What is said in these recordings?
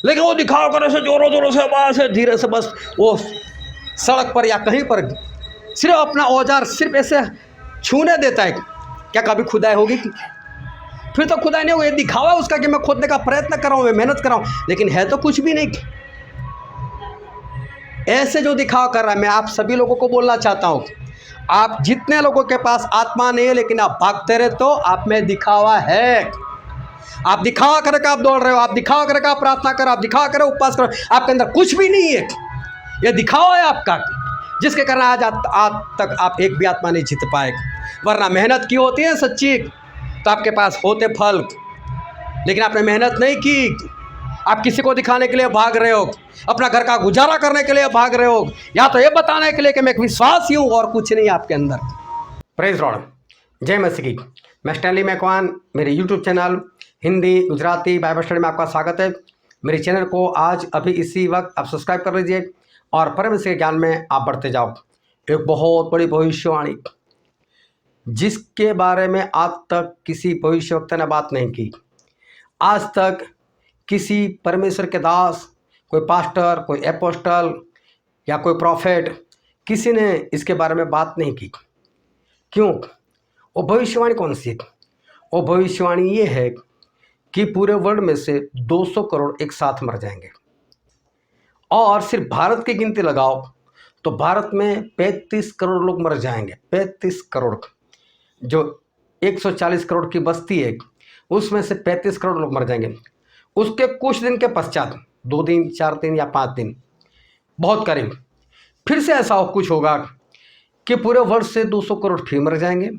लेकिन वो दिखावा करे से जोरों जोरों से आवाज़ से धीरे से बस वो सड़क पर या कहीं पर सिर्फ अपना औजार सिर्फ ऐसे छूने देता है। क्या कभी खुदाई होगी? फिर तो खुदाई नहीं होगी। दिखावा उसका कि मैं खोदने का प्रयत्न कर रहा हूँ, मैं मेहनत कर रहा हूँ, लेकिन है तो कुछ भी नहीं। ऐसे जो दिखावा कर रहा है, मैं आप सभी लोगों को बोलना चाहता हूँ, आप जितने लोगों के पास आत्मा नहीं है लेकिन आप भागते रहे, तो आप में दिखावा है। आप दिखावा करके आप दौड़ रहे हो, आप दिखावा करके आप प्रार्थना करो, आप दिखावा करो, उपवास करो, आपके अंदर कुछ भी नहीं है। यह दिखावा है आपका, जिसके कारण आज तक आप एक भी आत्मा नहीं जीत पाए। वरना मेहनत की होती है सच्ची तो आपके पास होते फल, लेकिन आपने मेहनत नहीं की। आप किसी को दिखाने के लिए भाग रहे हो, अपना घर का गुजारा करने के लिए भाग रहे हो, या तो ये बताने के लिए कि मैं एक विश्वासी हूँ और कुछ नहीं आपके अंदर। प्रेज लॉर्ड, जय मसीह की। मैं स्टैनली मैकवान, मेरे YouTube channel Hindi Gujarati Bible study में आपका स्वागत है। मेरे चैनल को आज अभी इसी वक्त आप सब्सक्राइब कर लीजिए और परमेश्वर के ज्ञान में आप बढ़ते जाओ। एक बहुत बड़ी भविष्यवाणी जिसके बारे में आज तक किसी भविष्यवक्ता ने बात नहीं की। आज तक किसी परमेश्वर के दास, कोई पास्टर, कोई एपोस्टल या कोई प्रॉफेट, किसी ने इसके बारे में बात नहीं की। क्यों? वो भविष्यवाणी कौन सी है? वो भविष्यवाणी ये है कि पूरे वर्ल्ड में से 200 करोड़ एक साथ मर जाएंगे। और सिर्फ भारत की गिनती लगाओ तो भारत में 35 करोड़ लोग मर जाएंगे। 35 करोड़, जो 140 करोड़ की बस्ती है उसमें से 35 करोड़ लोग मर जाएंगे। उसके कुछ दिन के पश्चात, 2 दिन, 4 दिन या 5 दिन बहुत करीब, फिर से ऐसा कुछ होगा कि पूरे वर्ल्ड से 200 करोड़ फिर मर जाएंगे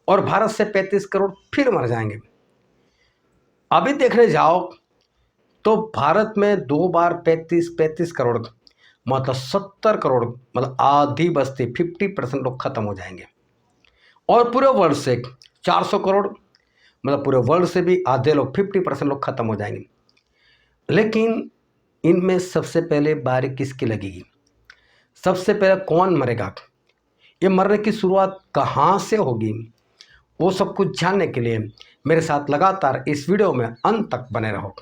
और भारत से 35 करोड़ फिर मर जाएंगे। अभी देखने जाओ तो भारत में 2 बार 35 करोड़, मतलब 70 करोड़, मतलब आधी बस्ती, 50% लोग खत्म हो जाएंगे। और पूरे वर्ल्ड से 400 करोड़, मतलब पूरे वर्ल्ड से भी आधे लोग, 50% लोग खत्म हो जाएंगे। लेकिन इनमें सबसे पहले बारी किसकी लगेगी? सबसे पहले कौन मरेगा? ये मरने की शुरुआत कहाँ से होगी? वो सब कुछ जानने के लिए मेरे साथ लगातार इस वीडियो में अंत तक बने रहो।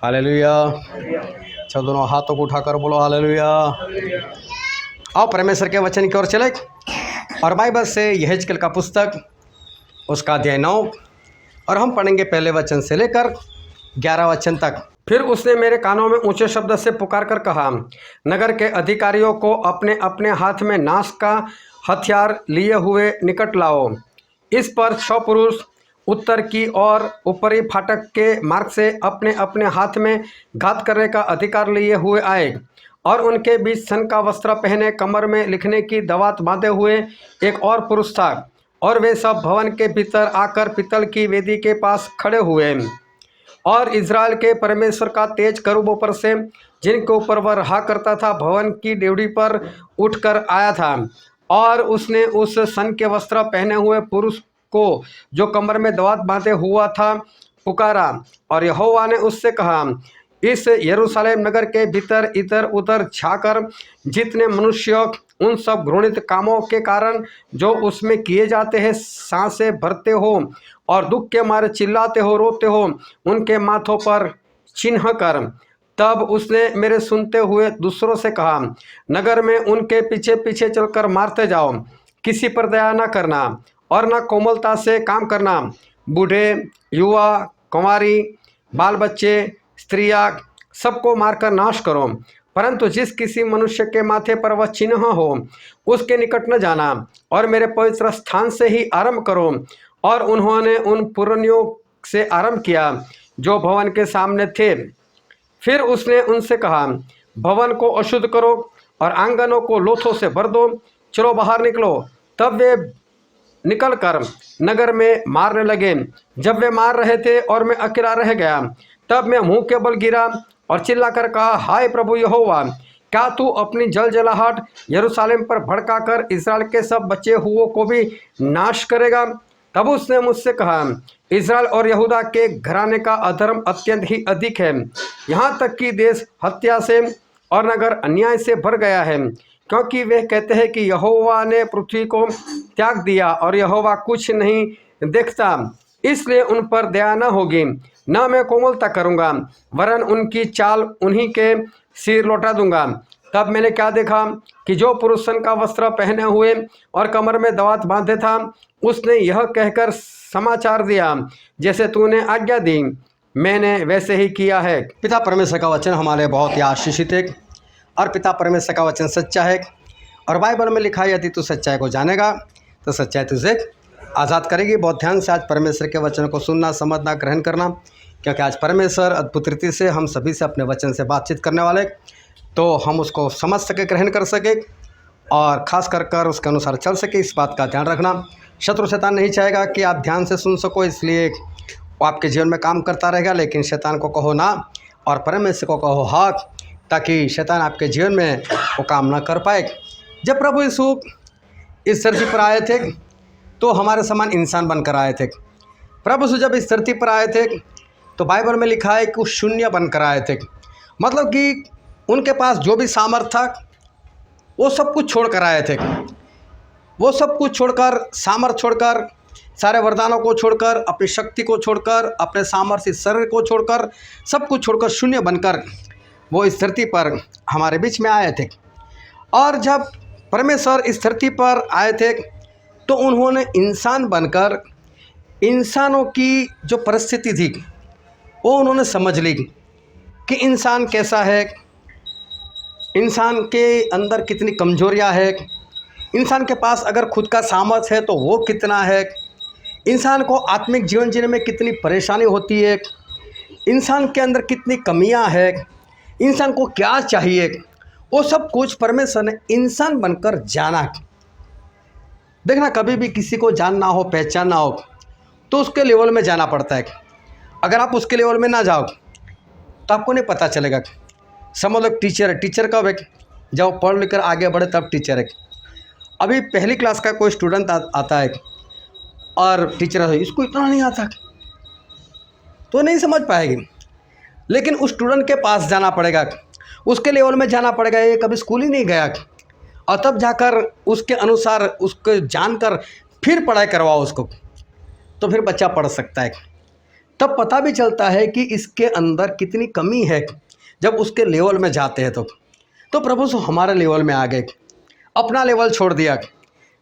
हालेलुया। चलो दोनों हाथों को उठाकर बोलो हालेलुया। आओ परमेश्वर के वचन की ओर चले और बाइबल से यहेजकेल का पुस्तक उसका अध्याय 9 और हम पढ़ेंगे पहले वचन से लेकर 11 वचन तक। फिर उसने मेरे कानों में ऊंचे शब्द से पुकार कर कहा, नगर के अधिकारियों को अपने अपने हाथ में नाश का हथियार लिए हुए निकट लाओ। इस पर 6 पुरुष उत्तर की ओर ऊपरी फाटक के मार्ग से अपने अपने हाथ में घात करने का अधिकार लिए हुए आए, और उनके बीच सन का वस्त्र पहने, कमर में लिखने की दवात बांधे हुए एक और पुरुष था। और वे सब भवन के भीतर आकर पीतल की वेदी के पास खड़े हुए, और इज़राइल के परमेश्वर का तेज करूबों पर से, जिनके ऊपर वह रहा करता था, भवन की डेवढ़ी पर उठकर आया था। और उसने उस सन के वस्त्र पहने हुए पुरुष को, जो कमर में दवात बांधे हुआ था, पुकारा। और यहोवा ने उससे कहा, इस यरूशलेम नगर के भीतर इधर उधर झाकर जितने मनुष्य उन सब घृणित कामों के कारण जो उसमें किए जाते हैं सांसें भरते हो और दुख के मारे चिल्लाते हो, रोते हो, उनके माथों पर चिन्ह कर। तब उसने मेरे सुनते हुए दूसरों से कहा, नगर में उनके पीछे पीछे चलकर मारते जाओ, किसी पर दया न करना और न कोमलता से काम करना। बूढ़े, युवा, कुंवारी, बाल बच्चे, स्त्रियाँ, सबको मारकर नाश करो, परंतु जिस किसी मनुष्य के माथे पर वह चिन्ह हो उसके निकट न जाना, और मेरे पवित्र स्थान से ही आरंभ करो। और उन्होंने उन पुरनियों से आरंभ किया जो भवन के सामने थे। फिर उसने उनसे कहा, भवन को अशुद्ध करो और आंगनों को लोथों से भर दो, चलो बाहर निकलो। तब वे निकलकर नगर में मारने लगे। जब वे मार रहे थे और मैं अकेला रह गया, तब मैं मुंह के बल गिरा और चिल्लाकर कहा, हाय प्रभु यहोवा, क्या तू अपनी जलजलाहट यरूशलेम पर भड़काकर इस्राएल के सब बचे हुओं को भी नाश करेगा? तब उसने मुझसे कहा, इस्राएल और यहूदा के घराने का अधर्म अत्यंत ही अधिक है, यहाँ तक कि देश हत्या से और नगर अन्याय से भर गया है, क्योंकि वे कहते हैं कि यहोवा ने पृथ्वी को त्याग दिया और यहोवा कुछ नहीं देखता, इसलिए उन पर दया न होगी, न मैं कोमलता करूँगा, वरन उनकी चाल उन्हीं के सिर लौटा दूंगा। तब मैंने क्या देखा कि जो पुरुष सन का वस्त्र पहने हुए और कमर में दवात बांधे था, उसने यह कहकर समाचार दिया, जैसे तूने आज्ञा दी मैंने वैसे ही किया है। पिता परमेश्वर का वचन हमारे बहुत ही आशीषित है और पिता परमेश्वर का वचन सच्चा है। और बाइबल में लिखा है यदि तू सच्चाई को जानेगा तो सच्चाई तुझे आज़ाद करेगी। बहुत ध्यान से आज परमेश्वर के वचन को सुनना, समझना, ग्रहण करना, क्योंकि आज परमेश्वर अद्भुत रीति से हम सभी से अपने वचन से बातचीत करने वाले, तो हम उसको समझ सके, ग्रहण कर सके और ख़ास कर उसके अनुसार चल सके। इस बात का ध्यान रखना। शत्रु शैतान नहीं चाहेगा कि आप ध्यान से सुन सको, इसलिए वो आपके जीवन में काम करता रहेगा, लेकिन शैतान को कहो ना और परमेश्वर को कहो हाँ, ताकि शैतान आपके जीवन में वो काम ना कर पाए। जब प्रभु यीशु इस धरती पर आए थे तो हमारे समान इंसान बनकर आए थे। प्रभु यीशु जब इस धरती पर आए थे तो बाइबल में लिखा है कि वो शून्य बनकर आए थे, मतलब कि उनके पास जो भी सामर्थ था वो सब कुछ छोड़ कर आए थे। वो सब कुछ छोड़कर, सामर्थ छोड़कर, सारे वरदानों को छोड़कर, अपनी शक्ति को छोड़कर, अपने सामर्थ्य शरीर को छोड़कर, सब कुछ छोड़कर शून्य बनकर वो इस धरती पर हमारे बीच में आए थे। और जब परमेश्वर इस धरती पर आए थे तो उन्होंने इंसान बनकर इंसानों की जो परिस्थिति थी वो उन्होंने समझ ली कि इंसान कैसा है, इंसान के अंदर कितनी कमजोरियां है, इंसान के पास अगर खुद का सामर्थ्य है तो वो कितना है, इंसान को आत्मिक जीवन जीने में कितनी परेशानी होती है, इंसान के अंदर कितनी कमियां है, इंसान को क्या चाहिए, वो सब कुछ परमेश्वर ने इंसान बनकर जाना। देखना, कभी भी किसी को जानना हो, पहचानना हो तो उसके लेवल में जाना पड़ता है। अगर आप उसके लेवल में ना जाओ तो आपको नहीं पता चलेगा। समझ लो टीचर है, टीचर कब है? जब पढ़ लिख कर आगे बढ़े तब टीचर है। अभी पहली क्लास का कोई स्टूडेंट आता है और टीचर है, इसको इतना नहीं आता तो नहीं समझ पाएगी, लेकिन उस स्टूडेंट के पास जाना पड़ेगा, उसके लेवल में जाना पड़ेगा। ये कभी स्कूल ही नहीं गया और तब जाकर उसके अनुसार उसको जानकर फिर पढ़ाई करवाओ उसको, तो फिर बच्चा पढ़ सकता है। तब पता भी चलता है कि इसके अंदर कितनी कमी है जब उसके लेवल में जाते हैं। तो प्रभु से हमारे लेवल में आ गए, अपना लेवल छोड़ दिया,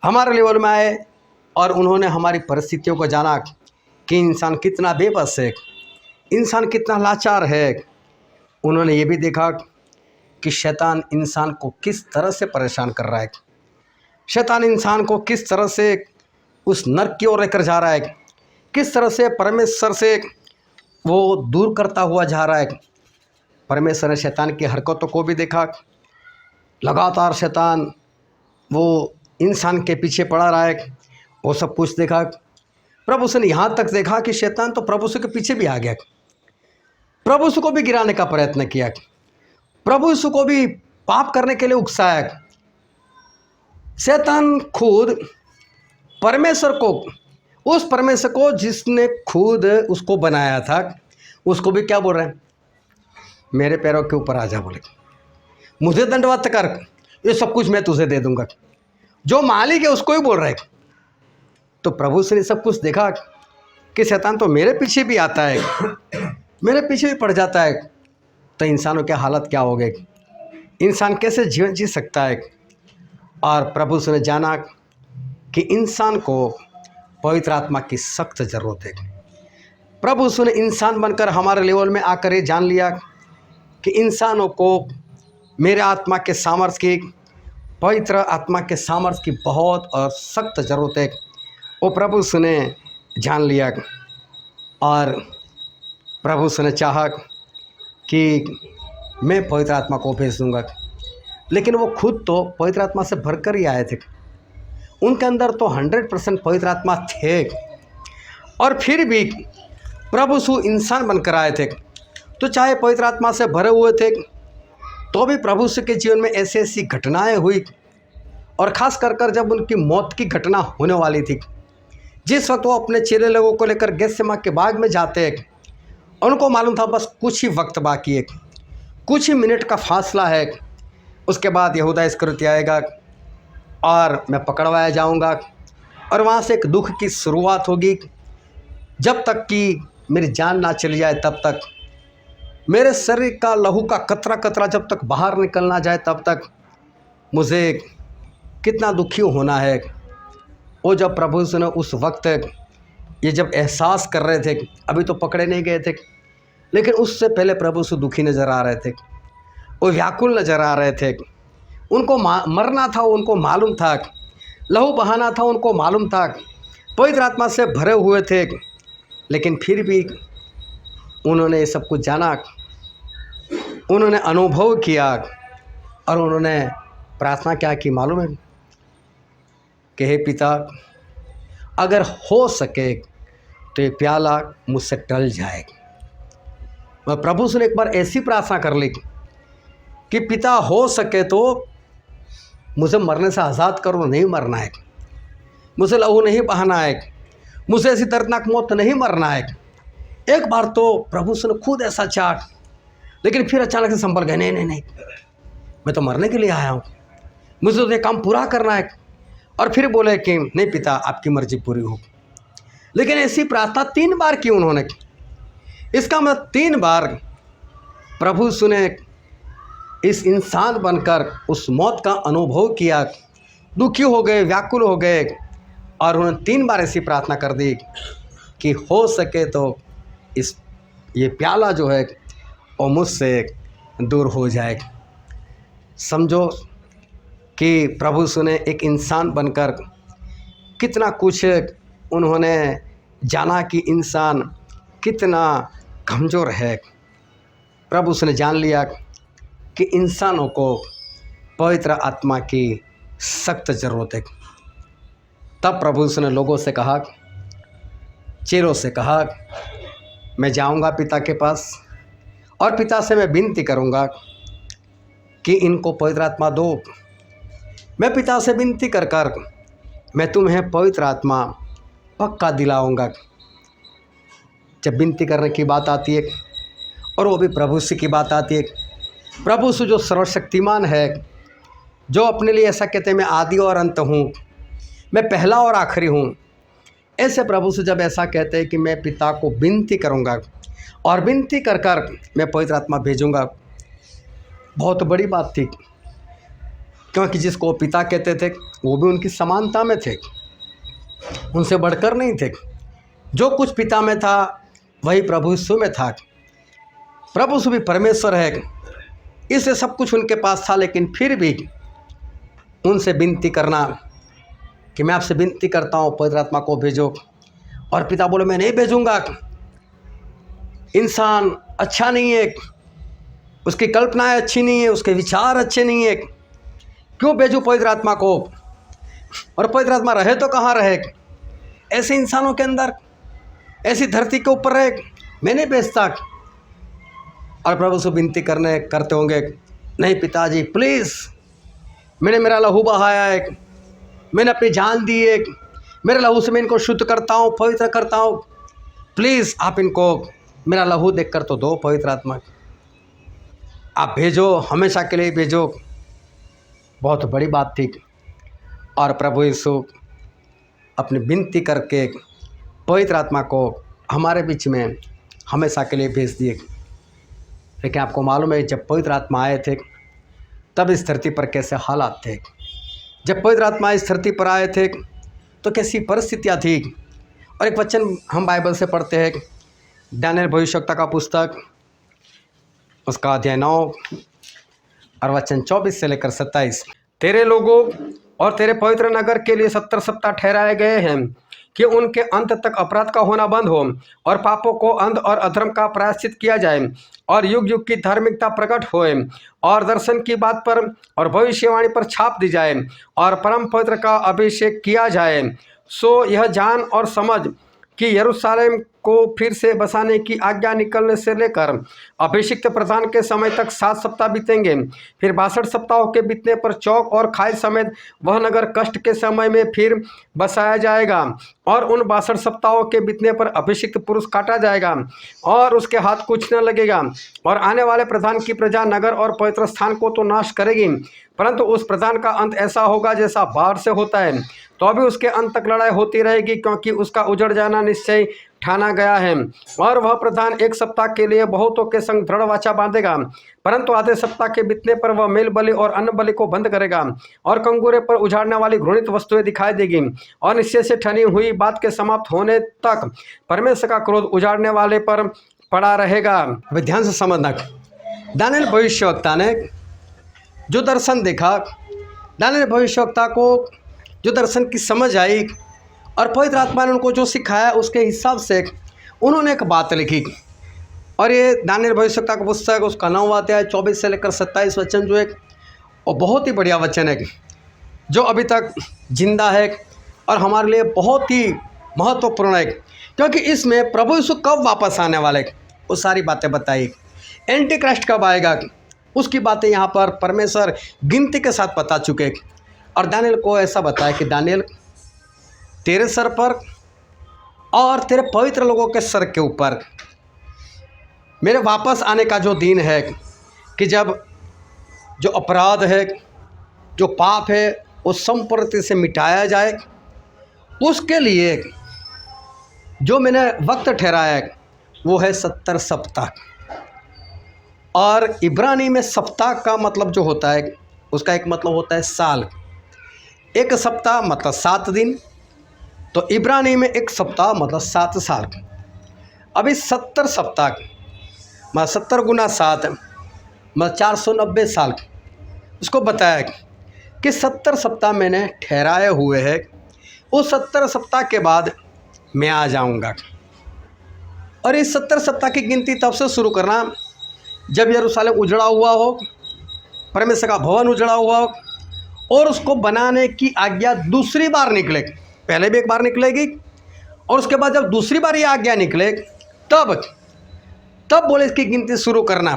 हमारे लेवल में आए और उन्होंने हमारी परिस्थितियों को जाना कि इंसान कितना बेबस है, इंसान कितना लाचार है। उन्होंने ये भी देखा कि शैतान इंसान को किस तरह से परेशान कर रहा है, शैतान इंसान को किस तरह से उस नर्क की ओर लेकर जा रहा है, किस तरह से परमेश्वर से वो दूर करता हुआ जा रहा है। परमेश्वर ने शैतान की हरकतों को भी देखा। लगातार शैतान वो इंसान के पीछे पड़ा रहा है, वो सब कुछ देखा। प्रभु से ने यहाँ तक देखा कि शैतान तो प्रभु से के पीछे भी आ गया, प्रभु से को भी गिराने का प्रयत्न किया, प्रभु यीशु को भी पाप करने के लिए उकसाया। शैतान खुद परमेश्वर को, उस परमेश्वर को जिसने खुद उसको बनाया था, उसको भी क्या बोल रहे हैं? मेरे पैरों के ऊपर आ जा, बोले मुझे दंडवत कर, ये सब कुछ मैं तुझे दे दूंगा। जो मालिक है उसको ही बोल रहे। तो प्रभु से ने सब कुछ देखा कि शैतान तो मेरे पीछे भी आता है, मेरे पीछे भी पड़ जाता है, तो इंसानों की हालत क्या हो गई, इंसान कैसे जीवन जी सकता है। और प्रभु से ने जाना कि इंसान को पवित्र आत्मा की सख्त ज़रूरत है। प्रभु से ने इंसान बनकर हमारे लेवल में आकर ये जान लिया कि इंसानों को मेरे आत्मा के सामर्थ्य की, पवित्र आत्मा के सामर्थ्य की बहुत और सख्त ज़रूरत है। वो प्रभु से ने जान लिया और प्रभु से ने चाहा कि मैं पवित्र आत्मा को भेज दूंगा, लेकिन वो खुद तो पवित्र आत्मा से भरकर ही आए थे। उनके अंदर तो 100% पवित्र आत्मा थे, और फिर भी प्रभु यीशु इंसान बनकर आए थे। तो चाहे पवित्र आत्मा से भरे हुए थे तो भी प्रभु यीशु के जीवन में ऐसी ऐसी घटनाएं हुई, और ख़ास कर जब उनकी मौत की घटना होने वाली थी, जिस वक्त वो अपने चेले लोगों को लेकर गेत्सेमनी के बाग में जाते हैं, उनको मालूम था बस कुछ ही वक्त बाकी है, कुछ ही मिनट का फासला है उसके बाद यहूदा इस्करियोती आएगा और मैं पकड़वाया जाऊंगा और वहाँ से एक दुख की शुरुआत होगी। जब तक कि मेरी जान ना चली जाए तब तक, मेरे शरीर का लहू का कतरा कतरा जब तक बाहर निकल ना जाए तब तक मुझे कितना दुखी होना है। वो जब प्रभु यीशु ने उस वक्त ये जब एहसास कर रहे थे, अभी तो पकड़े नहीं गए थे, लेकिन उससे पहले प्रभु यीशु दुखी नज़र आ रहे थे, वो व्याकुल नज़र आ रहे थे। उनको मरना था, उनको मालूम था, लहू बहाना था, उनको मालूम था, पवित्र आत्मा से भरे हुए थे, लेकिन फिर भी उन्होंने ये सब कुछ जाना, उन्होंने अनुभव किया और उन्होंने प्रार्थना क्या की मालूम है कि हे पिता, अगर हो सके तो ये प्याला मुझसे टल जाए। मैं प्रभु से एक बार ऐसी प्रार्थना कर ली कि पिता हो सके तो मुझे मरने से आज़ाद करो, नहीं मरना है, मुझे लहू नहीं बहाना है, मुझे ऐसी दर्दनाक मौत नहीं मरना है। एक बार तो प्रभु से खुद ऐसा चाह, लेकिन फिर अचानक से संभल गए, नहीं नहीं नहीं, मैं तो मरने के लिए आया हूँ, मुझे तो ये काम पूरा करना है। और फिर बोले कि नहीं पिता, आपकी मर्जी पूरी हो। लेकिन ऐसी प्रार्थना 3 बार की उन्होंने। इसका मतलब 3 बार प्रभु सुने इस इंसान बनकर उस मौत का अनुभव किया, दुखी हो गए, व्याकुल हो गए और उन्होंने 3 बार ऐसी प्रार्थना कर दी कि हो सके तो ये प्याला जो है वो मुझसे दूर हो जाए। समझो कि प्रभु सुने एक इंसान बनकर कितना कुछ उन्होंने जाना कि इंसान कितना कमज़ोर है। प्रभु उसने जान लिया कि इंसानों को पवित्र आत्मा की सख्त ज़रूरत है। तब प्रभु उसने लोगों से कहा, चेलों से कहा, मैं जाऊंगा पिता के पास और पिता से मैं विनती करूंगा कि इनको पवित्र आत्मा दो। मैं पिता से विनती कर कर मैं तुम्हें पवित्र आत्मा पक्का दिलाऊंगा। जब विनती करने की बात आती है और वो भी प्रभु से की बात आती है, प्रभु से जो सर्वशक्तिमान है, जो अपने लिए ऐसा कहते हैं मैं आदि और अंत हूँ, मैं पहला और आखिरी हूँ, ऐसे प्रभु से जब ऐसा कहते हैं कि मैं पिता को विनती करूँगा और विनती कर कर मैं पवित्र आत्मा भेजूँगा, बहुत बड़ी बात थी। क्योंकि जिसको पिता कहते थे वो भी उनकी समानता में थे, उनसे बढ़कर नहीं थे। जो कुछ पिता में था वही प्रभु यीशु में था। प्रभु यीशु भी परमेश्वर है, इससे सब कुछ उनके पास था, लेकिन फिर भी उनसे विनती करना कि मैं आपसे विनती करता हूँ पवित्र आत्मा को भेजो। और पिता बोले मैं नहीं भेजूँगा, इंसान अच्छा नहीं है, उसकी कल्पनाएं अच्छी नहीं है, उसके विचार अच्छे नहीं है, क्यों भेजूँ पवित्र आत्मा को? और पवित्र आत्मा रहे तो कहाँ रहे? ऐसे इंसानों के अंदर, ऐसी धरती के ऊपर रहे, मैं नहीं भेजता। और प्रभु से विनती करते होंगे, नहीं पिताजी प्लीज़, मैंने मेरा लहू बहाया है, मैंने अपनी जान दी है, मेरे लहू से मैं इनको शुद्ध करता हूँ, पवित्र करता हूँ, प्लीज़ आप इनको मेरा लहू देखकर तो दो पवित्र आत्मा, आप भेजो, हमेशा के लिए भेजो। बहुत बड़ी बात थी। और प्रभु यीशु अपनी विनती करके पवित्र आत्मा को हमारे बीच में हमेशा के लिए भेज दिए। लेकिन आपको मालूम है जब पवित्र आत्मा आए थे तब इस धरती पर कैसे हालात थे? जब पवित्र आत्मा इस धरती पर आए थे तो कैसी परिस्थितियाँ थी? और एक वचन हम बाइबल से पढ़ते हैं, दानियेल भविष्यवक्ता का पुस्तक, उसका अध्याय 9 और वचन 24 से लेकर 27। तेरे लोगों और तेरे पवित्र नगर के लिए 70 सप्ताह ठहराए गए हैं कि उनके अंत तक अपराध का होना बंद हो और पापों को अंध और अधर्म का प्रायश्चित किया जाए और युग युग की धार्मिकता प्रकट होए और दर्शन की बात पर और भविष्यवाणी पर छाप दी जाए और परम पवित्र का अभिषेक किया जाए। सो यह जान और समझ कि यरूशलेम को फिर से बसाने की आज्ञा निकलने से लेकर अभिषिक्त प्रधान के समय तक 7 सप्ताह बीतेंगे। फिर 62 सप्ताहों के बीतने पर चौक और खाई समेत वह नगर कष्ट के समय में फिर बसाया जाएगा और उन 62 सप्ताहों के बीतने पर अभिषिक्त पुरुष काटा जाएगा और उसके हाथ कुछ न लगेगा। और आने वाले प्रधान की प्रजा नगर और पवित्र स्थान को तो नाश करेगी, परंतु उस प्रधान का अंत ऐसा होगा जैसा बाढ़ से होता है। तो अभी उसके अंत तक लड़ाई होती रहेगी, क्योंकि उसका उजड़ जाना निश्चय ठाना गया है। और वह प्रधान 1 सप्ताह के लिए बहुतों के संग दृढ़ वाचा बांधेगा, परंतु आधे सप्ताह के बीतने पर वह मेल बलि और अन्न बलि को बंद करेगा और कंगूरे पर उजाड़ने वाली घृणित वस्तुएं दिखाई देगी। और निश्चय से ठनी हुई बात के समाप्त होने तक परमेश्वर का क्रोध उजाड़ने वाले पर पड़ा रहेगा। अब ध्यान से समझना, दानियेल भविष्यवक्ता ने जो दर्शन देखा, दानियेल भविष्यवक्ता को जो दर्शन की समझ आई और पवित्र आत्मा ने उनको जो सिखाया उसके हिसाब से उन्होंने एक बात लिखी। और ये दानियेल भविष्यवक्ता का पुस्तक, उसका 9वां अध्याय 24 से लेकर 27 वचन जो एक और बहुत ही बढ़िया वचन है, जो अभी तक जिंदा है और हमारे लिए बहुत ही महत्वपूर्ण है, क्योंकि इसमें प्रभु यीशु कब वापस आने वाले वो सारी बातें बताई। एंटी क्राइस्ट कब आएगा उसकी बातें यहाँ पर परमेश्वर गिनती के साथ बता चुके। और दानियेल को ऐसा बताया कि दानियेल, तेरे सर पर और तेरे पवित्र लोगों के सर के ऊपर मेरे वापस आने का जो दिन है, कि जब जो अपराध है, जो पाप है, वो संपूर्णता से मिटाया जाए, उसके लिए जो मैंने वक्त ठहराया है वो है 70 सप्ताह। और इब्रानी में सप्ताह का मतलब जो होता है उसका एक मतलब होता है साल। एक सप्ताह मतलब 7 दिन, तो इब्रानी में एक सप्ताह मतलब 7 साल। अभी 70 सप्ताह मतलब 70 गुना 7 मतलब 490 साल। उसको बताया कि 70 सप्ताह मैंने ठहराए हुए हैं, उस 70 सप्ताह के बाद मैं आ जाऊंगा। और इस 70 सप्ताह की गिनती तब से शुरू करना जब यरूशलेम उजड़ा हुआ हो, परमेश्वर का भवन उजड़ा हुआ हो और उसको बनाने की आज्ञा दूसरी बार निकले। पहले भी एक बार निकलेगी और उसके बाद जब दूसरी बार ये आज्ञा निकले तब बोले इसकी गिनती शुरू करना।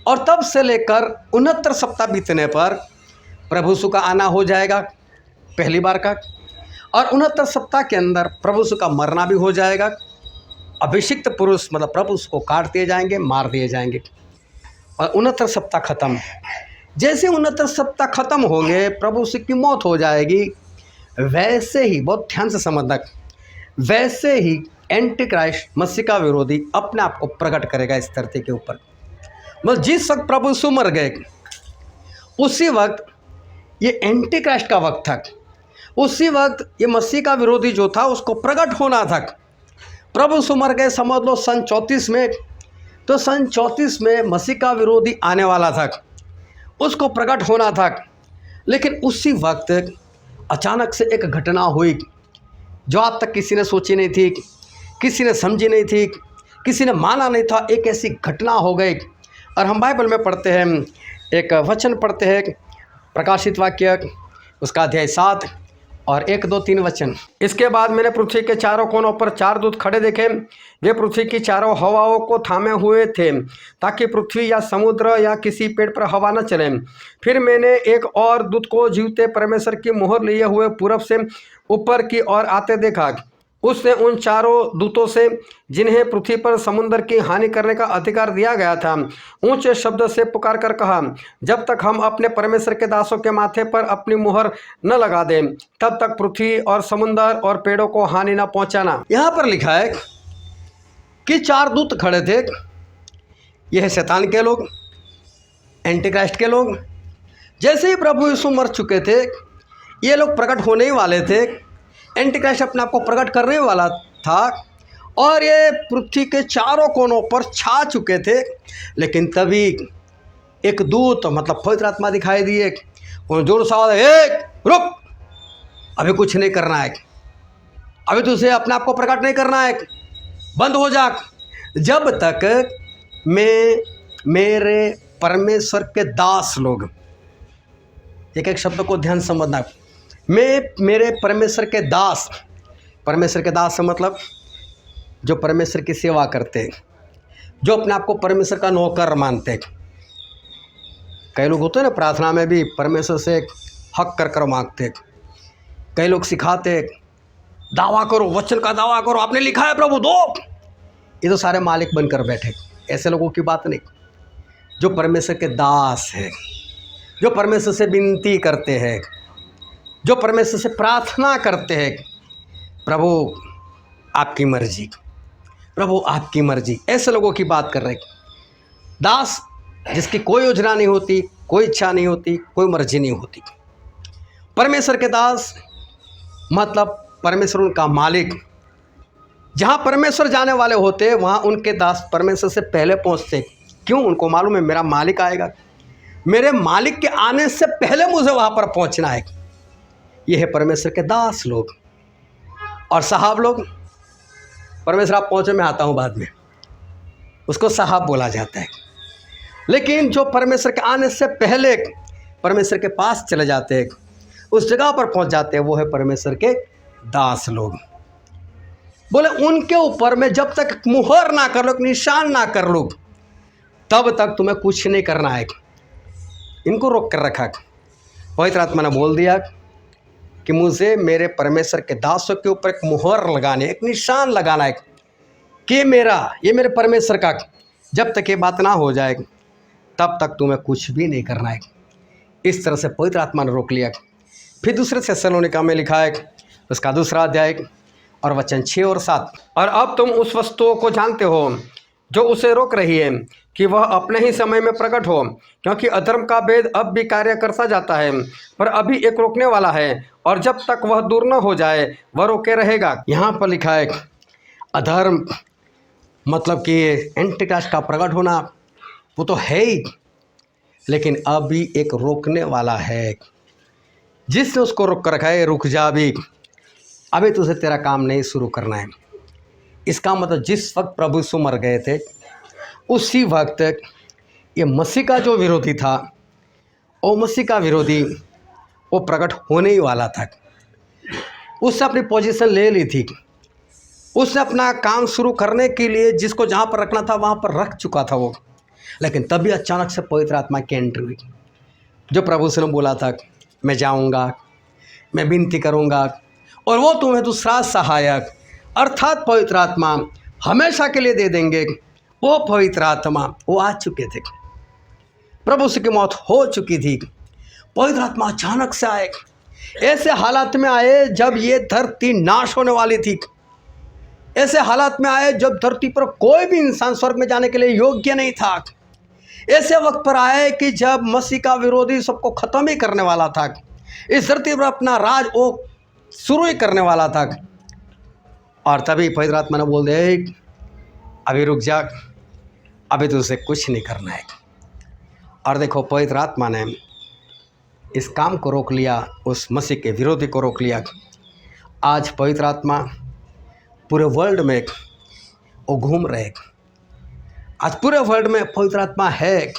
और तब से लेकर 69 सप्ताह बीतने पर प्रभु यीशु का आना हो जाएगा पहली बार का। और 69 सप्ताह के अंदर प्रभु यीशु का मरना भी हो जाएगा। अभिषिक्त पुरुष मतलब प्रभु उसको काट दिए जाएंगे, मार दिए जाएंगे और 69 सप्ताह खत्म। जैसे 69 सप्ताह खत्म होंगे, प्रभु यीशु की मौत हो जाएगी। वैसे ही, बहुत ध्यान से समझना, वैसे ही एंटी क्राइस्ट मसीह का विरोधी अपने आप को प्रकट करेगा इस धरती के ऊपर। मतलब जिस वक्त प्रभु यीशु मर गए उसी वक्त ये एंटी क्राइस्ट का वक्त था, उसी वक्त ये मसीह का विरोधी जो था उसको प्रकट होना था। प्रभु यीशु मर गए समझ लो सन 34 में, तो सन 34 में मसीह का विरोधी आने वाला था, उसको प्रकट होना था। लेकिन उसी वक्त अचानक से एक घटना हुई जो आज तक किसी ने सोची नहीं थी, किसी ने समझी नहीं थी, किसी ने माना नहीं था। एक ऐसी घटना हो गई। और हम बाइबल में पढ़ते हैं, एक वचन पढ़ते हैं, प्रकाशित वाक्य उसका अध्याय 7 और 1, 2, 3 वचन। इसके बाद मैंने पृथ्वी के चारों कोनों पर 4 दूत खड़े देखे। वे पृथ्वी की चारों हवाओं को थामे हुए थे, ताकि पृथ्वी या समुद्र या किसी पेड़ पर हवा न चले। फिर मैंने एक और दूत को जीवते परमेश्वर की मुहर लिए हुए पूरब से ऊपर की ओर आते देखा। उसने उन चारों दूतों से, जिन्हें पृथ्वी पर समुद्र की हानि करने का अधिकार दिया गया था, ऊंचे शब्द से पुकार कर कहा, जब तक हम अपने परमेश्वर के दासों के माथे पर अपनी मुहर न लगा दें, तब तक पृथ्वी और समुद्र और पेड़ों को हानि न पहुंचाना। यहाँ पर लिखा है कि 4 दूत खड़े थे। यह है शैतान के लोग, एंटी क्राइस्ट के लोग। जैसे ही प्रभु यीशु मर चुके थे, ये लोग प्रकट होने ही वाले थे। एंटी क्राइस्ट अपने आप को प्रकट करने वाला था और ये पृथ्वी के चारों कोनों पर छा चुके थे। लेकिन तभी एक दूत मतलब पवित्र आत्मा दिखाई दिए। उन्होंने जोर से आवाज, एक रुक, अभी कुछ नहीं करना है, अभी तुझे अपने आप को प्रकट नहीं करना है, बंद हो जा, जब तक मैं मेरे परमेश्वर के दास लोग, एक एक शब्द को ध्यान समझना, मैं मेरे परमेश्वर के दास, परमेश्वर के दास से मतलब जो परमेश्वर की सेवा करते, जो अपने आप को परमेश्वर का नौकर मानते। कई लोग होते हैं ना, प्रार्थना में भी परमेश्वर से हक कर कर मांगते। कई लोग सिखाते, दावा करो, वचन का दावा करो, आपने लिखा है प्रभु दो। ये तो सारे मालिक बनकर बैठे। ऐसे लोगों की बात नहीं। जो परमेश्वर के दास है, जो परमेश्वर से विनती करते हैं, जो परमेश्वर से प्रार्थना करते हैं, प्रभु आपकी मर्जी, प्रभु आपकी मर्जी, ऐसे लोगों की बात कर रहे हैं। दास जिसकी कोई योजना नहीं होती, कोई इच्छा नहीं होती, कोई मर्जी नहीं होती। परमेश्वर के दास मतलब परमेश्वर उनका मालिक। जहाँ परमेश्वर जाने वाले होते वहाँ उनके दास परमेश्वर से पहले पहुँचते। क्यों? उनको मालूम है मेरा मालिक आएगा, मेरे मालिक के आने से पहले मुझे वहाँ पर पहुँचना है। ये है परमेश्वर के दास लोग। और साहब लोग, परमेश्वर आप पहुँचे, मैं आता हूँ बाद में, उसको साहब बोला जाता है। लेकिन जो परमेश्वर के आने से पहले परमेश्वर के पास चले जाते हैं, उस जगह पर पहुँच जाते हैं, वो है परमेश्वर के दास लोग। बोले उनके ऊपर में जब तक मुहर ना कर लो, निशान ना कर लो, तब तक तुम्हें कुछ नहीं करना है। इनको रोक कर रखा। पवित्र आत्मा ने बोल दिया कि मुझे मेरे परमेश्वर के दासों के ऊपर एक मुहर लगाने, एक निशान लगाना है कि मेरा, ये मेरे परमेश्वर का। जब तक ये बात ना हो जाए तब तक तुम्हें कुछ भी नहीं करना है। इस तरह से पवित्र आत्मा ने रोक लिया। फिर दूसरे थिस्सलुनीका में लिखा है, उसका 2 अध्याय और वचन 6 और 7। और अब तुम उस वस्तुओं को जानते हो जो उसे रोक रही है कि वह अपने ही समय में प्रकट हो, क्योंकि अधर्म का भेद अब भी कार्य करता जाता है, पर अभी एक रोकने वाला है, और जब तक वह दूर न हो जाए वह रोके रहेगा। यहाँ पर लिखा है अधर्म मतलब कि एंटिक्राइस्ट का प्रकट होना, वो तो है ही, लेकिन अभी एक रोकने वाला है जिसने उसको रोक कर रखा है। रुक जा, अभी तुझे तेरा काम नहीं शुरू करना है। इसका मतलब जिस वक्त प्रभु यीशु मर गए थे, उसी वक्त ये मसीह का जो विरोधी था, वो मसीह का विरोधी वो प्रकट होने ही वाला था। उसने अपनी पोजीशन ले ली थी, उसने अपना काम शुरू करने के लिए जिसको जहाँ पर रखना था वहाँ पर रख चुका था वो। लेकिन तभी अचानक से पवित्र आत्मा की एंट्री हुई। जो प्रभु से ने बोला था मैं जाऊँगा, मैं विनती करूँगा और वो तुम्हें दूसरा सहायक अर्थात पवित्र आत्मा हमेशा के लिए दे देंगे। वो पवित्र आत्मा वो आ चुके थे। प्रभु की मौत हो चुकी थी, पवित्र आत्मा अचानक से आए। ऐसे हालात में आए जब ये धरती नाश होने वाली थी। ऐसे हालात में आए जब धरती पर कोई भी इंसान स्वर्ग में जाने के लिए योग्य नहीं था। ऐसे वक्त पर आए कि जब मसीह का विरोधी सबको ख़त्म ही करने वाला था, इस धरती पर अपना राज वो शुरू ही करने वाला था। और तभी पवित्र आत्मा ने बोल दे अभी रुक जा, अभी तुझसे कुछ नहीं करना है। और देखो पवित्र आत्मा ने इस काम को रोक लिया, उस मसीह के विरोधी को रोक लिया। आज पवित्र आत्मा पूरे वर्ल्ड में वो घूम रहे। आज पूरे वर्ल्ड में पवित्र आत्मा है।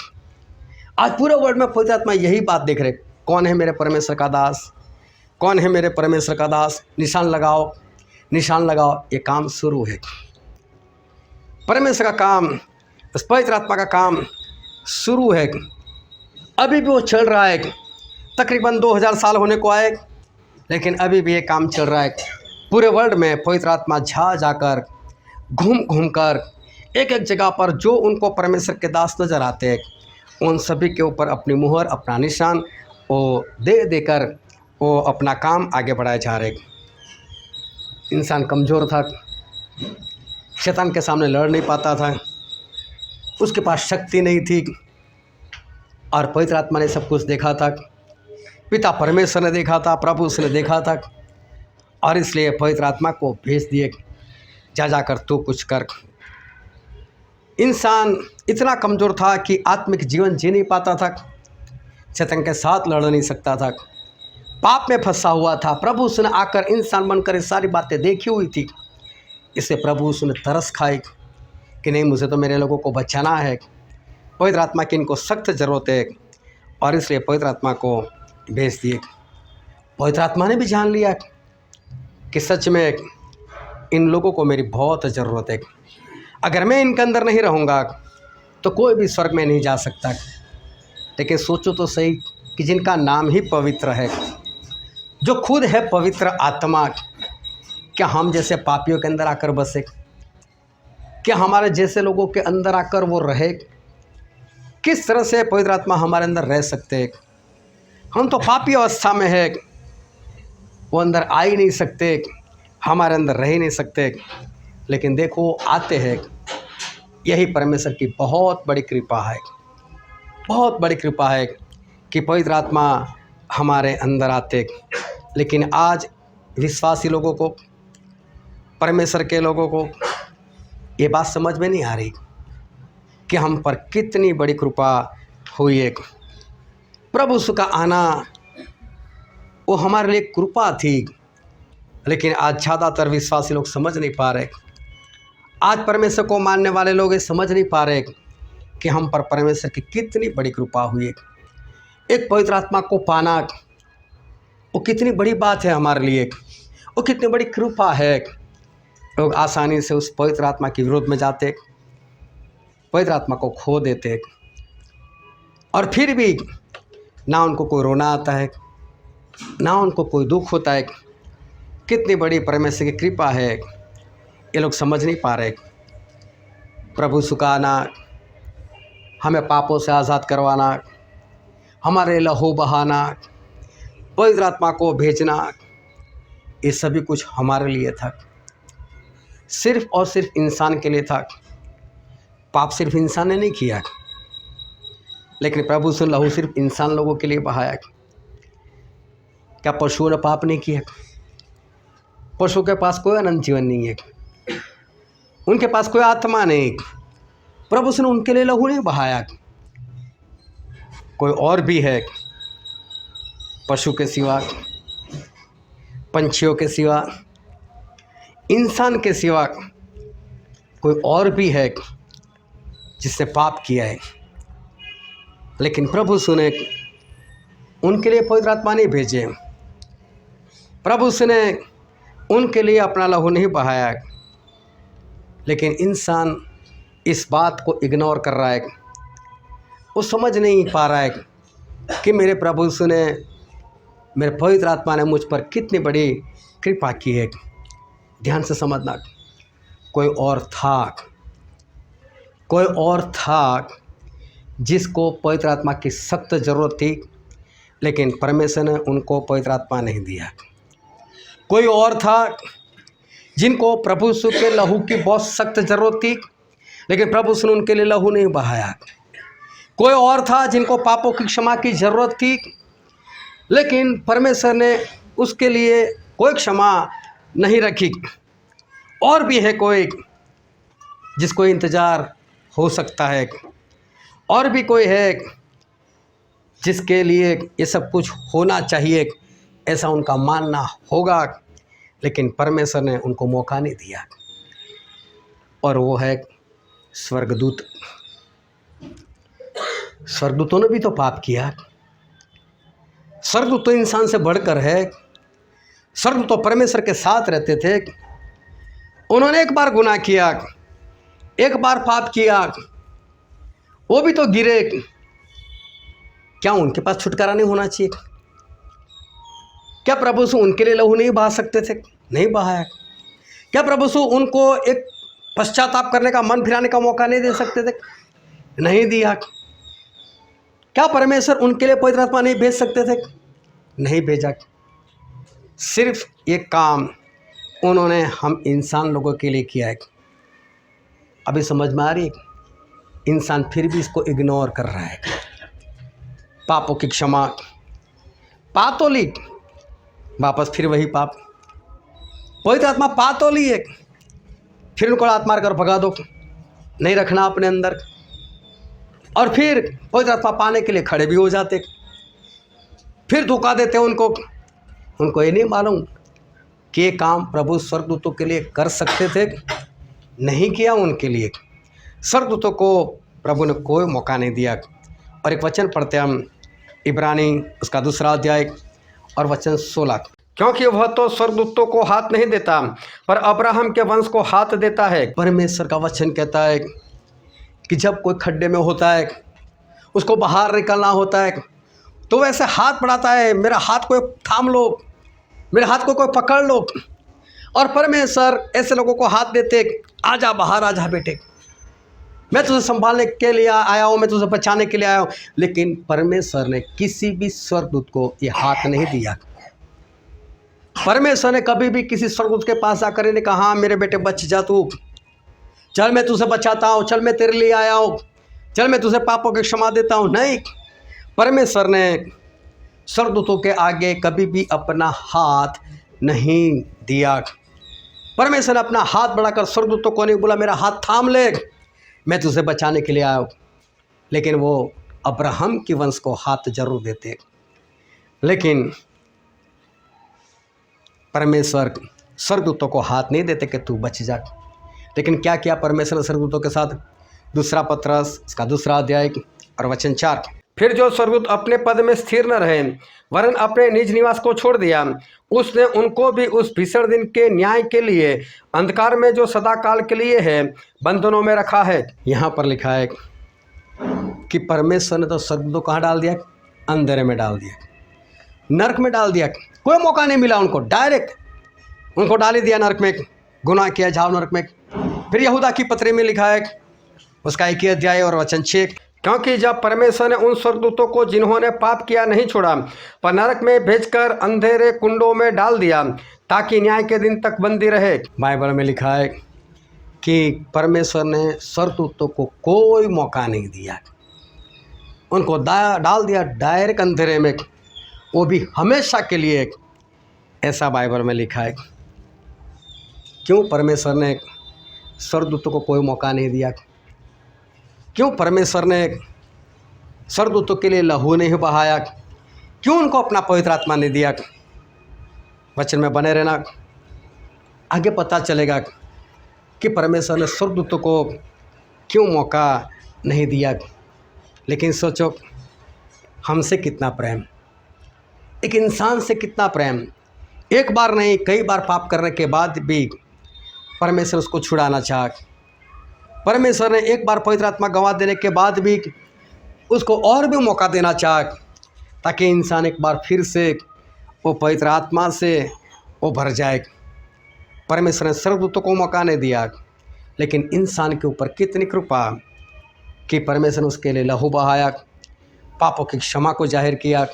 आज पूरे वर्ल्ड में पवित्र आत्मा यही बात देख रहे, कौन है मेरे परमेश्वर का दास, कौन है मेरे परमेश्वर का दास। निशान लगाओ, निशान लगाओ। ये काम शुरू है। परमेश्वर का काम, उस पवित्र आत्मा का काम शुरू है। अभी भी वो चल रहा है। तकरीबन 2000 साल होने को आए, लेकिन अभी भी ये काम चल रहा है। पूरे वर्ल्ड में पवित्र आत्मा जाकर घूम घूम कर एक एक जगह पर जो उनको परमेश्वर के दास नजर आते हैं उन सभी के ऊपर अपनी मुहर, अपना निशान वो दे देकर वो अपना काम आगे बढ़ाए जा रहे। इंसान कमज़ोर था, शैतान के सामने लड़ नहीं पाता था, उसके पास शक्ति नहीं थी। और पवित्र आत्मा ने सब कुछ देखा था, पिता परमेश्वर ने देखा था, प्रभु उसने देखा था। और इसलिए पवित्र आत्मा को भेज दिए, जाकर तू कुछ कर। इंसान इतना कमज़ोर था कि आत्मिक जीवन जी नहीं पाता था, शैतान के साथ लड़ नहीं सकता था, पाप में फंसा हुआ था। प्रभु उसने आकर इंसान बनकर ये सारी बातें देखी हुई थी। इससे प्रभु उसने तरस खाई कि नहीं, मुझे तो मेरे लोगों को बचाना है। पवित्र आत्मा की इनको सख्त ज़रूरत है, और इसलिए पवित्र आत्मा को भेज दिए। पवित्र आत्मा ने भी जान लिया कि सच में इन लोगों को मेरी बहुत ज़रूरत है। अगर मैं इनके अंदर नहीं रहूँगा तो कोई भी स्वर्ग में नहीं जा सकता। लेकिन सोचो तो सही कि जिनका नाम ही पवित्र है, जो खुद है पवित्र आत्मा, क्या हम जैसे पापियों के अंदर आकर बसे? क्या हमारे जैसे लोगों के अंदर आकर वो रहे? किस तरह से पवित्र आत्मा हमारे अंदर रह सकते हैं? हम तो पापी अवस्था में है, वो अंदर आ ही नहीं सकते, हमारे अंदर रह ही नहीं सकते। लेकिन देखो आते हैं, यही परमेश्वर की बहुत बड़ी कृपा है, बहुत बड़ी कृपा है कि पवित्र आत्मा हमारे अंदर आते। लेकिन आज विश्वासी लोगों को, परमेश्वर के लोगों को ये बात समझ में नहीं आ रही कि हम पर कितनी बड़ी कृपा हुई है। प्रभु यीशु का आना वो हमारे लिए कृपा थी, लेकिन आज ज़्यादातर विश्वासी लोग समझ नहीं पा रहे। आज परमेश्वर को मानने वाले लोग ये समझ नहीं पा रहे कि हम पर परमेश्वर की कितनी बड़ी कृपा हुई है। एक पवित्र आत्मा को पाना वो कितनी बड़ी बात है हमारे लिए, वो कितनी बड़ी कृपा है। लोग आसानी से उस पवित्र आत्मा के विरोध में जाते, पवित्र आत्मा को खो देते, और फिर भी ना उनको कोई रोना आता है, ना उनको कोई दुख होता है। कितनी बड़ी परमेश्वर की कृपा है, ये लोग समझ नहीं पा रहे। प्रभु यीशु का आना, हमें पापों से आज़ाद करवाना, हमारे लहू बहाना, पवित्र आत्मा को भेजना, ये सभी कुछ हमारे लिए था, सिर्फ और सिर्फ इंसान के लिए था। पाप सिर्फ इंसान ने नहीं किया, लेकिन प्रभु यीशु लहू सिर्फ इंसान लोगों के लिए बहाया। क्या पशुओं ने पाप नहीं किया? पशु के पास कोई अनंत जीवन नहीं है, उनके पास कोई आत्मा नहीं। प्रभु यीशु ने उनके लिए लहू नहीं बहाया। कोई और भी है पशु के सिवा, पंछियों के सिवा, इंसान के सिवा कोई और भी है जिसने पाप किया है। लेकिन प्रभु यीशु ने उनके लिए पवित्र आत्मा नहीं भेजे, प्रभु यीशु ने उनके लिए अपना लहू नहीं बहाया। लेकिन इंसान इस बात को इग्नोर कर रहा है, वो समझ नहीं पा रहा है कि मेरे प्रभु यीशु ने, मेरे पवित्र आत्मा ने मुझ पर कितनी बड़ी कृपा की है। ध्यान से समझना, कोई और था जिसको पवित्र आत्मा की सख्त ज़रूरत थी, लेकिन परमेश्वर ने उनको पवित्र आत्मा नहीं दिया। कोई और था जिनको प्रभु यीशु के लहू की बहुत सख्त ज़रूरत थी, लेकिन प्रभु यीशु ने उनके लिए लहू नहीं बहाया। कोई और था जिनको पापों की क्षमा की ज़रूरत थी, लेकिन परमेश्वर ने उसके लिए कोई क्षमा नहीं रखी। और भी है कोई जिसको इंतज़ार हो सकता है, और भी कोई है जिसके लिए ये सब कुछ होना चाहिए, ऐसा उनका मानना होगा, लेकिन परमेश्वर ने उनको मौका नहीं दिया। और वो है स्वर्गदूत। स्वर्गदूतों ने भी तो पाप किया। स्वर्गदूत तो इंसान से बढ़कर है। स्वर्गदूत तो परमेश्वर के साथ रहते थे। उन्होंने एक बार गुनाह किया, एक बार पाप किया, वो भी तो गिरे। क्या उनके पास छुटकारा नहीं होना चाहिए? क्या प्रभु यीशु उनके लिए लहू नहीं बहा सकते थे? नहीं बहाया। क्या प्रभु यीशु उनको एक पश्चाताप करने का, मन फिराने का मौका नहीं दे सकते थे? नहीं दिया। क्या परमेश्वर उनके लिए पवित्र आत्मा नहीं भेज सकते थे? नहीं भेजा। सिर्फ एक काम उन्होंने हम इंसान लोगों के लिए किया है। अभी समझ में आ रही है? इंसान फिर भी इसको इग्नोर कर रहा है। पापों की क्षमा पा तो ली, वापस फिर वही पाप। पवित्र आत्मा पा तो ली है, फिर उनको लात मार कर भगा दो, नहीं रखना अपने अंदर। और फिर पवित्र आत्मा पाने के लिए खड़े भी हो जाते, फिर धोखा देते उनको ये नहीं मालूम कि ये काम प्रभु स्वर्गदूतों के लिए कर सकते थे, नहीं किया उनके लिए। स्वर्गदूतों को प्रभु ने कोई मौका नहीं दिया। और एक वचन पढ़ते हम, इब्रानी उसका 2 अध्याय और वचन 16। क्योंकि वह तो स्वर्गदूतों को हाथ नहीं देता, पर अब्राहम के वंश को हाथ देता है। परमेश्वर का वचन कहता है कि जब कोई खड्डे में होता है, उसको बाहर निकलना होता है, तो वैसे हाथ बढ़ाता है, मेरा हाथ कोई थाम लो, मेरे हाथ को कोई पकड़ लो। और परमेश्वर ऐसे लोगों को हाथ देते, आजा बाहर, आजा बेटे, मैं तुझे संभालने के लिए आया हूँ, मैं तुझे बचाने के लिए आया हूँ। लेकिन परमेश्वर ने किसी भी स्वर्गदूत को ये हाथ नहीं दिया। परमेश्वर ने कभी भी किसी स्वर्गदूत के पास आकर नहीं कहा, हाँ मेरे बेटे बच जा, तू चल, मैं तुझे बचाता हूँ, चल मैं तेरे लिए आया हूँ, चल मैं तुझे पापों की क्षमा देता हूँ। नहीं, परमेश्वर ने स्वर्गदूतों के आगे कभी भी अपना हाथ नहीं दिया। परमेश्वर ने अपना हाथ बढ़ाकर स्वर्गदूतों को नहीं बोला मेरा हाथ थाम ले, मैं तुझे बचाने के लिए आया हूँ। लेकिन वो अब्राहम की वंश को हाथ जरूर देते। लेकिन परमेश्वर स्वर्गदूतों को हाथ नहीं देते कि तू बच जा। लेकिन क्या किया परमेश्वर ने स्वर्गदूतों के साथ? दूसरा पत्रस इसका 2 अध्याय और वचन 4। फिर जो स्वर्गदूत अपने पद में स्थिर न रहे वरन अपने निज निवास को छोड़ दिया, उसने उनको भी उस भीषण दिन के न्याय के लिए अंधकार में जो सदा काल के लिए है बंधनों में रखा है। यहाँ पर लिखा है कि परमेश्वर ने तो स्वर्गदूतों कहाँ डाल दिया? अंधेरे में डाल दिया, नरक में डाल दिया। कोई मौका नहीं मिला उनको, डायरेक्ट उनको डाल ही दिया नरक में, गुनाह किया, जाओ नरक में। फिर यहूदा की पत्री में लिखा है उसका 1 अध्याय और वचन 6, क्योंकि जब परमेश्वर ने उन स्वर्गदूतों को जिन्होंने पाप किया नहीं छोड़ा पर नरक में भेजकर अंधेरे कुंडों में डाल दिया ताकि न्याय के दिन तक बंदी रहे। बाइबल में लिखा है कि परमेश्वर ने स्वर्गदूतों को कोई मौका नहीं दिया, उनको डाल दिया डायरेक्ट अंधेरे में, वो भी हमेशा के लिए। ऐसा बाइबल में लिखा है। क्यों परमेश्वर ने स्वर्गदूतों को कोई मौका नहीं दिया? क्यों परमेश्वर ने स्वर्गदूतों के लिए लहू नहीं बहाया? क्यों उनको अपना पवित्र आत्मा नहीं दिया? वचन में बने रहना, आगे पता चलेगा कि परमेश्वर ने स्वर्गदूतों को क्यों मौका नहीं दिया। लेकिन सोचो, हमसे कितना प्रेम, एक इंसान से कितना प्रेम। एक बार नहीं, कई बार पाप करने के बाद भी परमेश्वर उसको छुड़ाना चाहा। परमेश्वर ने एक बार पवित्र आत्मा गंवा देने के बाद भी उसको और भी मौका देना चाहा ताकि इंसान एक बार फिर से वो पवित्र आत्मा से वो भर जाए। परमेश्वर ने स्वर्गदूतों को मौका नहीं दिया, लेकिन इंसान के ऊपर कितनी कृपा कि परमेश्वर ने उसके लिए लहू बहाया, पापों की क्षमा को जाहिर किया,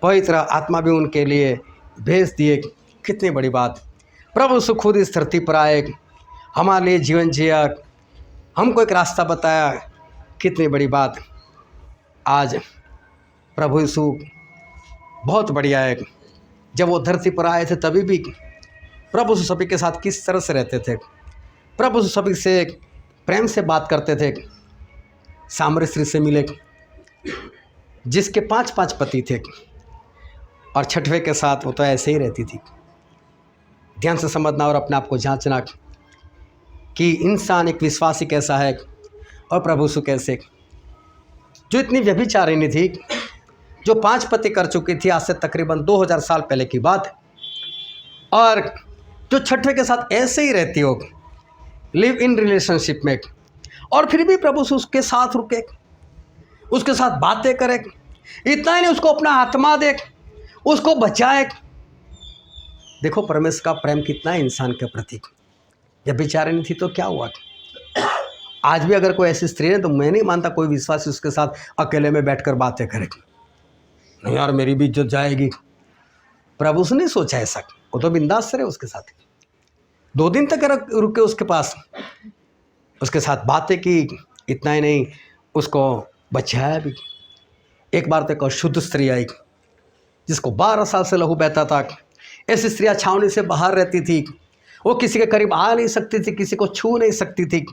पवित्र आत्मा भी उनके लिए भेज दिए। कितनी बड़ी बात! प्रभु यीशु खुद इस धरती पर आए, हमारे लिए जीवन जिया, हमको एक रास्ता बताया। कितनी बड़ी बात! आज प्रभु यीशु बहुत बढ़िया है। जब वो धरती पर आए थे तभी भी प्रभु यीशु सभी के साथ किस तरह से रहते थे। प्रभु यीशु सभी से प्रेम से बात करते थे। सामरी स्त्री से मिले जिसके 5 पति थे और 6वें के साथ वो तो ऐसे ही रहती थी। ध्यान से समझना और अपने आप को जांचना कि इंसान एक विश्वासी कैसा है और प्रभु यीशु कैसे। जो इतनी व्यभिचारिणी थी, जो 5 पति कर चुकी थी आज से तकरीबन 2000 साल पहले की बात, और जो 6वें के साथ ऐसे ही रहती हो, लिव इन रिलेशनशिप में, और फिर भी प्रभु यीशु उसके साथ रुके, उसके साथ बातें करे। इतना ही नहीं, उसको अपना आत्मा दे, उसको बचाए। देखो परमेश्वर का प्रेम कितना है इंसान के प्रति। जब बेचारिणी थी तो क्या हुआ? आज भी अगर कोई ऐसी स्त्री है तो मैं नहीं मानता कोई विश्वासी उसके साथ अकेले में बैठकर बातें करे। नहीं यार, मेरी भी इज्जत जाएगी। प्रभु उसने नहीं सोचा ऐसा, वो तो बिंदास रहे उसके साथ। 2 दिन तक रुके उसके पास, उसके साथ बातें की। इतना ही नहीं, उसको बचाया भी। एक बार तो एक अशुद्ध स्त्री आई जिसको 12 साल से लहू बहता था। ऐसी स्त्रियाँ छावनी से बाहर रहती थी, वो किसी के करीब आ नहीं सकती थी, किसी को छू नहीं सकती थी।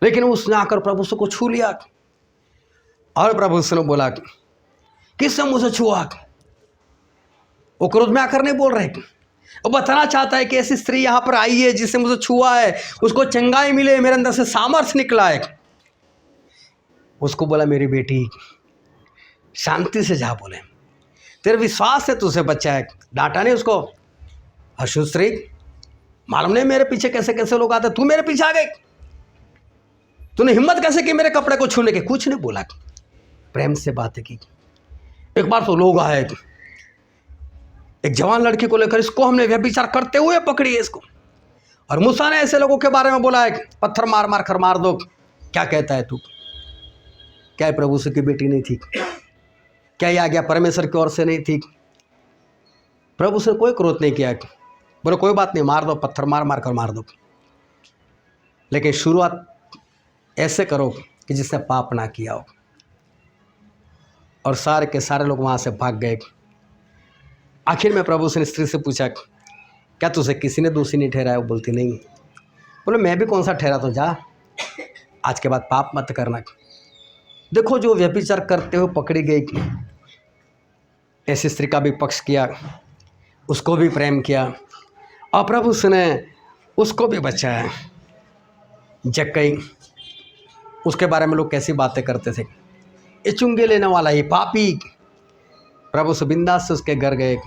लेकिन उसने आकर प्रभु यीशु को छू लिया और प्रभु यीशु ने बोला किसने मुझे छुआ? वो क्रोध में आकर नहीं बोल रहे, वो बताना चाहता है कि ऐसी स्त्री यहाँ पर आई है जिससे मुझे छुआ है, उसको चंगाई मिले, मेरे अंदर से सामर्थ्य निकला है। उसको बोला मेरी बेटी शांति से जा, बोले तेरे विश्वास से तुझे बचा है। डांटा नहीं उसको, सुश्री, मालूम नहीं मेरे पीछे कैसे कैसे लोग आते, तू मेरे पीछे आ गई, तूने हिम्मत कैसे की मेरे कपड़े को छूने के? कुछ नहीं बोला, प्रेम से बातें की। एक बार तो लोग आए, एक जवान लड़की को लेकर, इसको हमने व्यभिचार करते हुए पकड़ी है इसको, और मूसा ने ऐसे लोगों के बारे में बोला है पत्थर मार मार कर मार दो। क्या कहता है तू? क्या प्रभु से की बेटी नहीं थी? क्या ये आज्ञा परमेश्वर की ओर से नहीं थी? प्रभु से कोई क्रोध नहीं किया, बोले कोई बात नहीं, मार दो, पत्थर मार मार कर मार दो, लेकिन शुरुआत ऐसे करो कि जिससे पाप ना किया हो। और सारे के सारे लोग वहाँ से भाग गए। आखिर में प्रभु ने स्त्री से पूछा, क्या तुझे किसी ने दोषी नहीं ठहराया? वो बोलती नहीं। बोले मैं भी कौन सा ठहरा, तो जा, आज के बाद पाप मत करना। देखो, जो व्यभिचार करते हुए पकड़ी गई, ऐसी स्त्री का भी पक्ष किया, उसको भी प्रेम किया, और प्रभु ने उसको भी बचाया। जक्कई, उसके बारे में लोग कैसी बातें करते थे, ये चुंगे लेने वाला, ये पापी। प्रभु से बिंदास से उसके घर गए,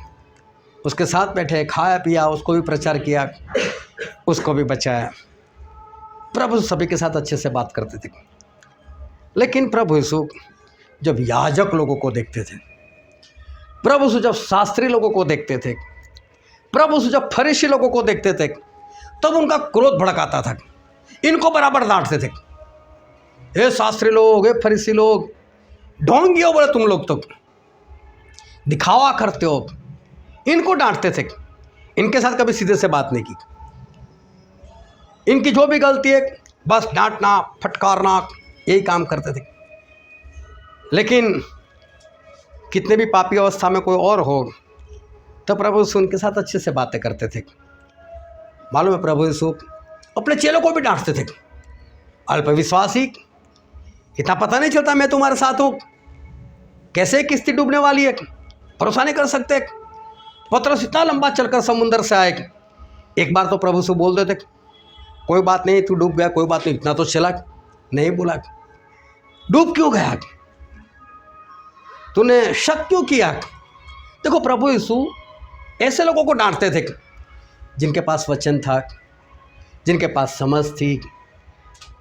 उसके साथ बैठे, खाया पिया, उसको भी प्रचार किया, उसको भी बचाया। प्रभु सभी के साथ अच्छे से बात करते थे। लेकिन प्रभु यीशु जब याजक लोगों को देखते थे, प्रभु यीशु जब शास्त्री लोगों को देखते थे, प्रभु यीशु जब फरीसी लोगों को देखते थे, तब उनका क्रोध भड़काता था। इनको बराबर डांटते थे, हे शास्त्री लोग, हे फरीसी लोग, ढोंगी हो बोले तुम लोग, तो दिखावा करते हो। इनको डांटते थे, इनके साथ कभी सीधे से बात नहीं की। इनकी जो भी गलती है बस डांटना, फटकारना, यही काम करते थे। लेकिन कितने भी पापी अवस्था में कोई और हो, तो प्रभु यीशु उनके साथ अच्छे से बातें करते थे। मालूम है, प्रभु यीशु अपने चेलों को भी डांटते थे, अल्पविश्वासी, इतना पता नहीं चलता मैं तुम्हारे साथ हूँ, कैसे किश्ती डूबने वाली है, भरोसा नहीं कर सकते। पतरस इतना लंबा चलकर समुंदर से आए, एक बार तो प्रभु से बोल देते, कोई बात नहीं, तू डूब गया, कोई बात नहीं, इतना तो चला। नहीं बोला, डूब क्यों गया, तूने शक क्यों किया? देखो, प्रभु यीशु ऐसे लोगों को डांटते थे जिनके पास वचन था, जिनके पास समझ थी,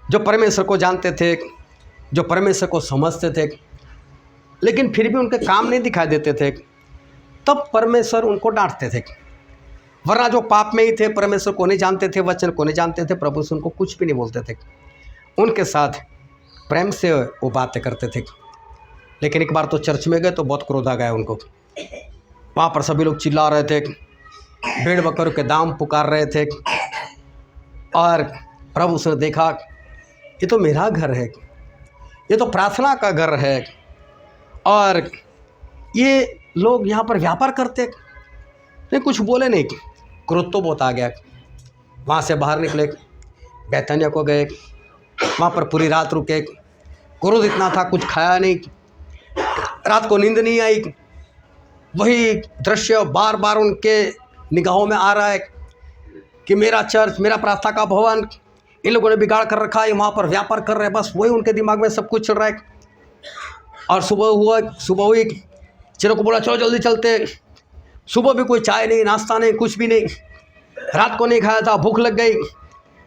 जो परमेश्वर को जानते थे, जो परमेश्वर को समझते थे, लेकिन फिर भी उनके काम नहीं दिखाई देते थे, तब परमेश्वर उनको डांटते थे। वरना जो पाप में ही थे, परमेश्वर को नहीं जानते थे, वचन को नहीं जानते थे, प्रभु से उनको कुछ भी नहीं बोलते थे, उनके साथ प्रेम से वो बातें करते थे। लेकिन एक बार तो चर्च में गए तो बहुत क्रोध आ गया उनको। वहाँ पर सभी लोग चिल्ला रहे थे, भेड़ बकरों के दाम पुकार रहे थे, और प्रभु उसने देखा, ये तो मेरा घर है, ये तो प्रार्थना का घर है, और ये लोग यहाँ पर व्यापार करते। नहीं, कुछ बोले नहीं, क्रोध तो बहुत आ गया। वहाँ से बाहर निकले, बैतनिया को गए, वहाँ पर पूरी रात रुके। क्रोध इतना था, कुछ खाया नहीं, रात को नींद नहीं आई। वही दृश्य बार बार उनके निगाहों में आ रहा है कि मेरा चर्च, मेरा प्रार्थना का भवन, इन लोगों ने बिगाड़ कर रखा है, वहाँ पर व्यापार कर रहे हैं, बस वही उनके दिमाग में सब कुछ चल रहा है। और सुबह हुई, चलो को बोला चलो जल्दी चलते। सुबह भी कोई चाय नहीं, नाश्ता नहीं, कुछ भी नहीं, रात को नहीं खाया था, भूख लग गई,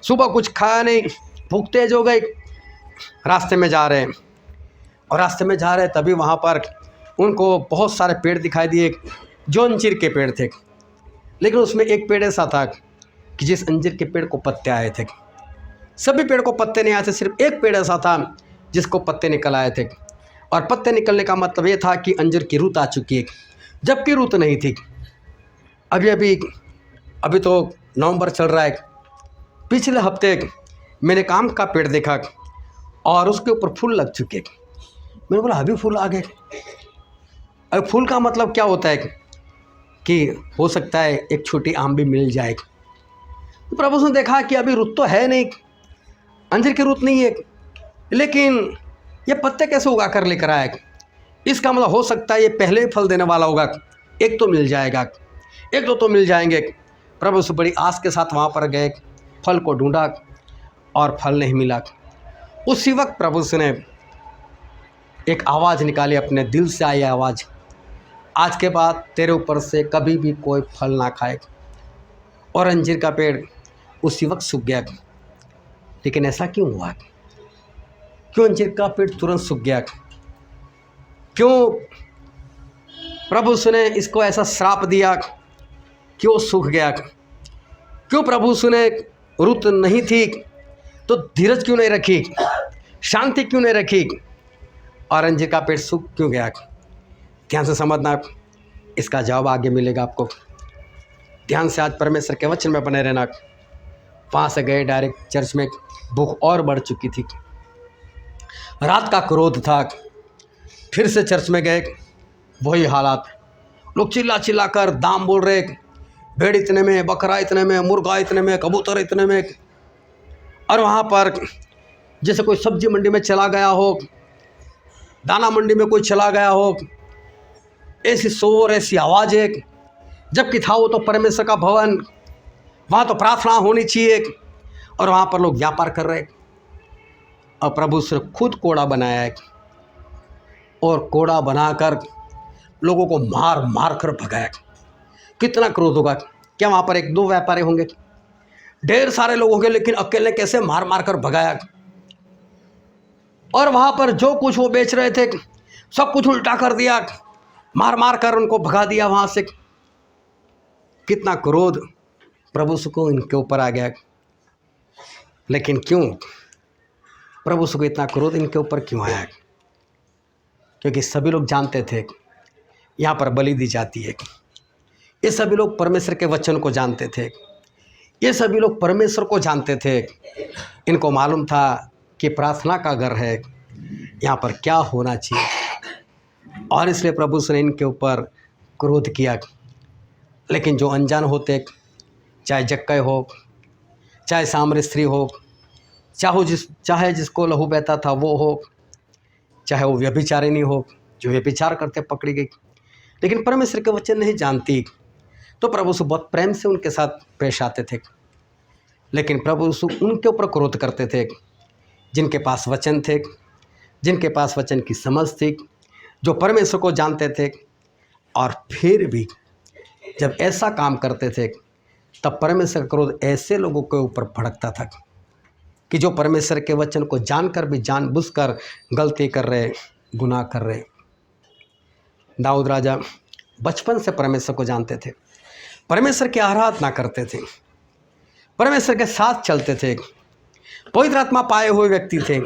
सुबह कुछ खाया नहीं, भूख तेज हो गई। रास्ते में जा रहे हैं, और रास्ते में जा रहे तभी वहाँ पर उनको बहुत सारे पेड़ दिखाई दिए, जो अंजीर के पेड़ थे। लेकिन उसमें एक पेड़ ऐसा था कि जिस अंजीर के पेड़ को पत्ते आए थे। सभी पेड़ को पत्ते नहीं आए थे, सिर्फ एक पेड़ ऐसा था जिसको पत्ते निकल आए थे। और पत्ते निकलने का मतलब ये था कि अंजीर की रुत आ चुकी है, जबकि रुत नहीं थी। अभी तो नवंबर चल रहा है। पिछले हफ्ते मैंने आम का पेड़ देखा और उसके ऊपर फूल लग चुके। मैंने बोला अभी फूल आ गए। अब फूल का मतलब क्या होता है कि हो सकता है एक छोटी आम भी मिल जाए। तो प्रभु ने देखा कि अभी रुत तो है नहीं, अंजीर की रुत नहीं है, लेकिन ये पत्ते कैसे उगा कर लेकर आए। इसका मतलब हो सकता है ये पहले ही फल देने वाला होगा, एक तो मिल जाएगा, एक दो तो मिल जाएंगे। प्रभु से बड़ी आस के साथ वहाँ पर गए, फल को ढूंढा और फल नहीं मिला। उसी वक्त प्रभु ने एक आवाज़ निकाली, अपने दिल से आई आवाज़, आज के बाद तेरे ऊपर से कभी भी कोई फल ना खाए। और अंजीर का पेड़ उसी वक्त सूख गया। लेकिन ऐसा क्यों हुआ? क्यों अंजीर का पेड़ तुरंत सूख गया? क्यों प्रभु ने इसको ऐसा श्राप दिया? क्यों सूख गया? क्यों प्रभु ने रुत नहीं थी तो धीरज क्यों नहीं रखी, शांति क्यों नहीं रखी, और अंजीर का पेड़ सूख क्यों गया? ध्यान से समझना, इसका जवाब आगे मिलेगा आपको। ध्यान से आज परमेश्वर के वचन में बने रहना। वहाँ से गए डायरेक्ट चर्च में, भूख और बढ़ चुकी थी, रात का क्रोध था। फिर से चर्च में गए, वही हालात, लोग चिल्ला चिल्ला कर दाम बोल रहे, भेड़ इतने में, बकरा इतने में, मुर्गा इतने में, कबूतर इतने में। और वहाँ पर जैसे कोई सब्जी मंडी में चला गया हो, दाना मंडी में कोई चला गया हो, ऐसी शोर ऐसी आवाज़ें, जबकि था वो तो परमेश्वर का भवन, वहाँ तो प्रार्थना होनी चाहिए, और वहाँ पर लोग व्यापार कर रहे। और प्रभु से खुद कोड़ा बनाया है, और कोड़ा बनाकर लोगों को मार मार कर भगाया। कितना क्रोध होगा! क्या वहाँ पर एक दो व्यापारी होंगे? ढेर सारे लोग होंगे, लेकिन अकेले कैसे मार मार कर भगाया। और वहाँ पर जो कुछ वो बेच रहे थे सब कुछ उल्टा कर दिया, मार मार कर उनको भगा दिया वहाँ से। कितना क्रोध प्रभु को इनके ऊपर आ गया। लेकिन क्यों प्रभु को इतना क्रोध इनके ऊपर क्यों आया? क्योंकि सभी लोग जानते थे यहाँ पर बलि दी जाती है। ये सभी लोग परमेश्वर के वचन को जानते थे, ये सभी लोग परमेश्वर को जानते थे। इनको मालूम था कि प्रार्थना का घर है, यहाँ पर क्या होना चाहिए, और इसलिए प्रभु ने इनके ऊपर क्रोध किया। लेकिन जो अनजान होते, चाहे जक्कई हो, चाहे सामरी स्त्री हो, चाहे जिसको लहू बहता था वो हो, चाहे वो व्यभिचारिणी हो, जो व्यभिचार करते पकड़ी गई, लेकिन परमेश्वर के वचन नहीं जानती, तो प्रभु यीशु बहुत प्रेम से उनके साथ पेश आते थे। लेकिन प्रभु यीशु उनके ऊपर क्रोध करते थे जिनके पास वचन थे, जिनके पास वचन की समझ थी, जो परमेश्वर को जानते थे। और फिर भी जब ऐसा काम करते थे तब परमेश्वर का क्रोध ऐसे लोगों के ऊपर भड़कता था कि जो परमेश्वर के वचन को जानकर भी जानबूझकर गलती कर रहे, गुनाह कर रहे। दाऊद राजा बचपन से परमेश्वर को जानते थे, परमेश्वर की आराधना करते थे, परमेश्वर के साथ चलते थे, पवित्र आत्मा पाए हुए व्यक्ति थे,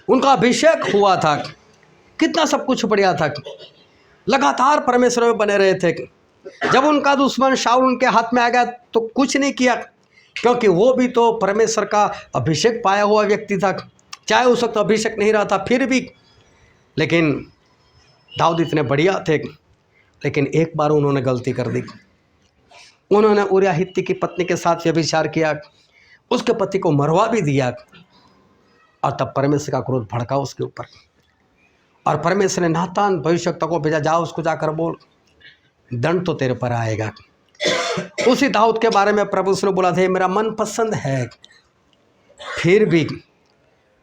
उनका अभिषेक हुआ था, कितना सब कुछ बढ़िया था, लगातार परमेश्वर में बने रहे थे। जब उनका दुश्मन शाऊल उनके हाथ में आ गया तो कुछ नहीं किया, क्योंकि वो भी तो परमेश्वर का अभिषेक पाया हुआ व्यक्ति था, चाहे उस वक्त अभिषेक नहीं रहा था फिर भी। लेकिन दाऊद इतने बढ़िया थे, लेकिन एक बार उन्होंने गलती कर दी। उन्होंने उरिया हित्ती की पत्नी के साथ व्यभिचार किया, उसके पति को मरवा भी दिया, और तब परमेश्वर का क्रोध भड़का उसके ऊपर। और परमेश्वर ने नातान भविष्यवक्ता को भेजा, जाओ उसको जाकर बोल, दंड तो तेरे पर आएगा। उसी दाऊद के बारे में प्रभु ने बोला था, मेरा मन पसंद है, फिर भी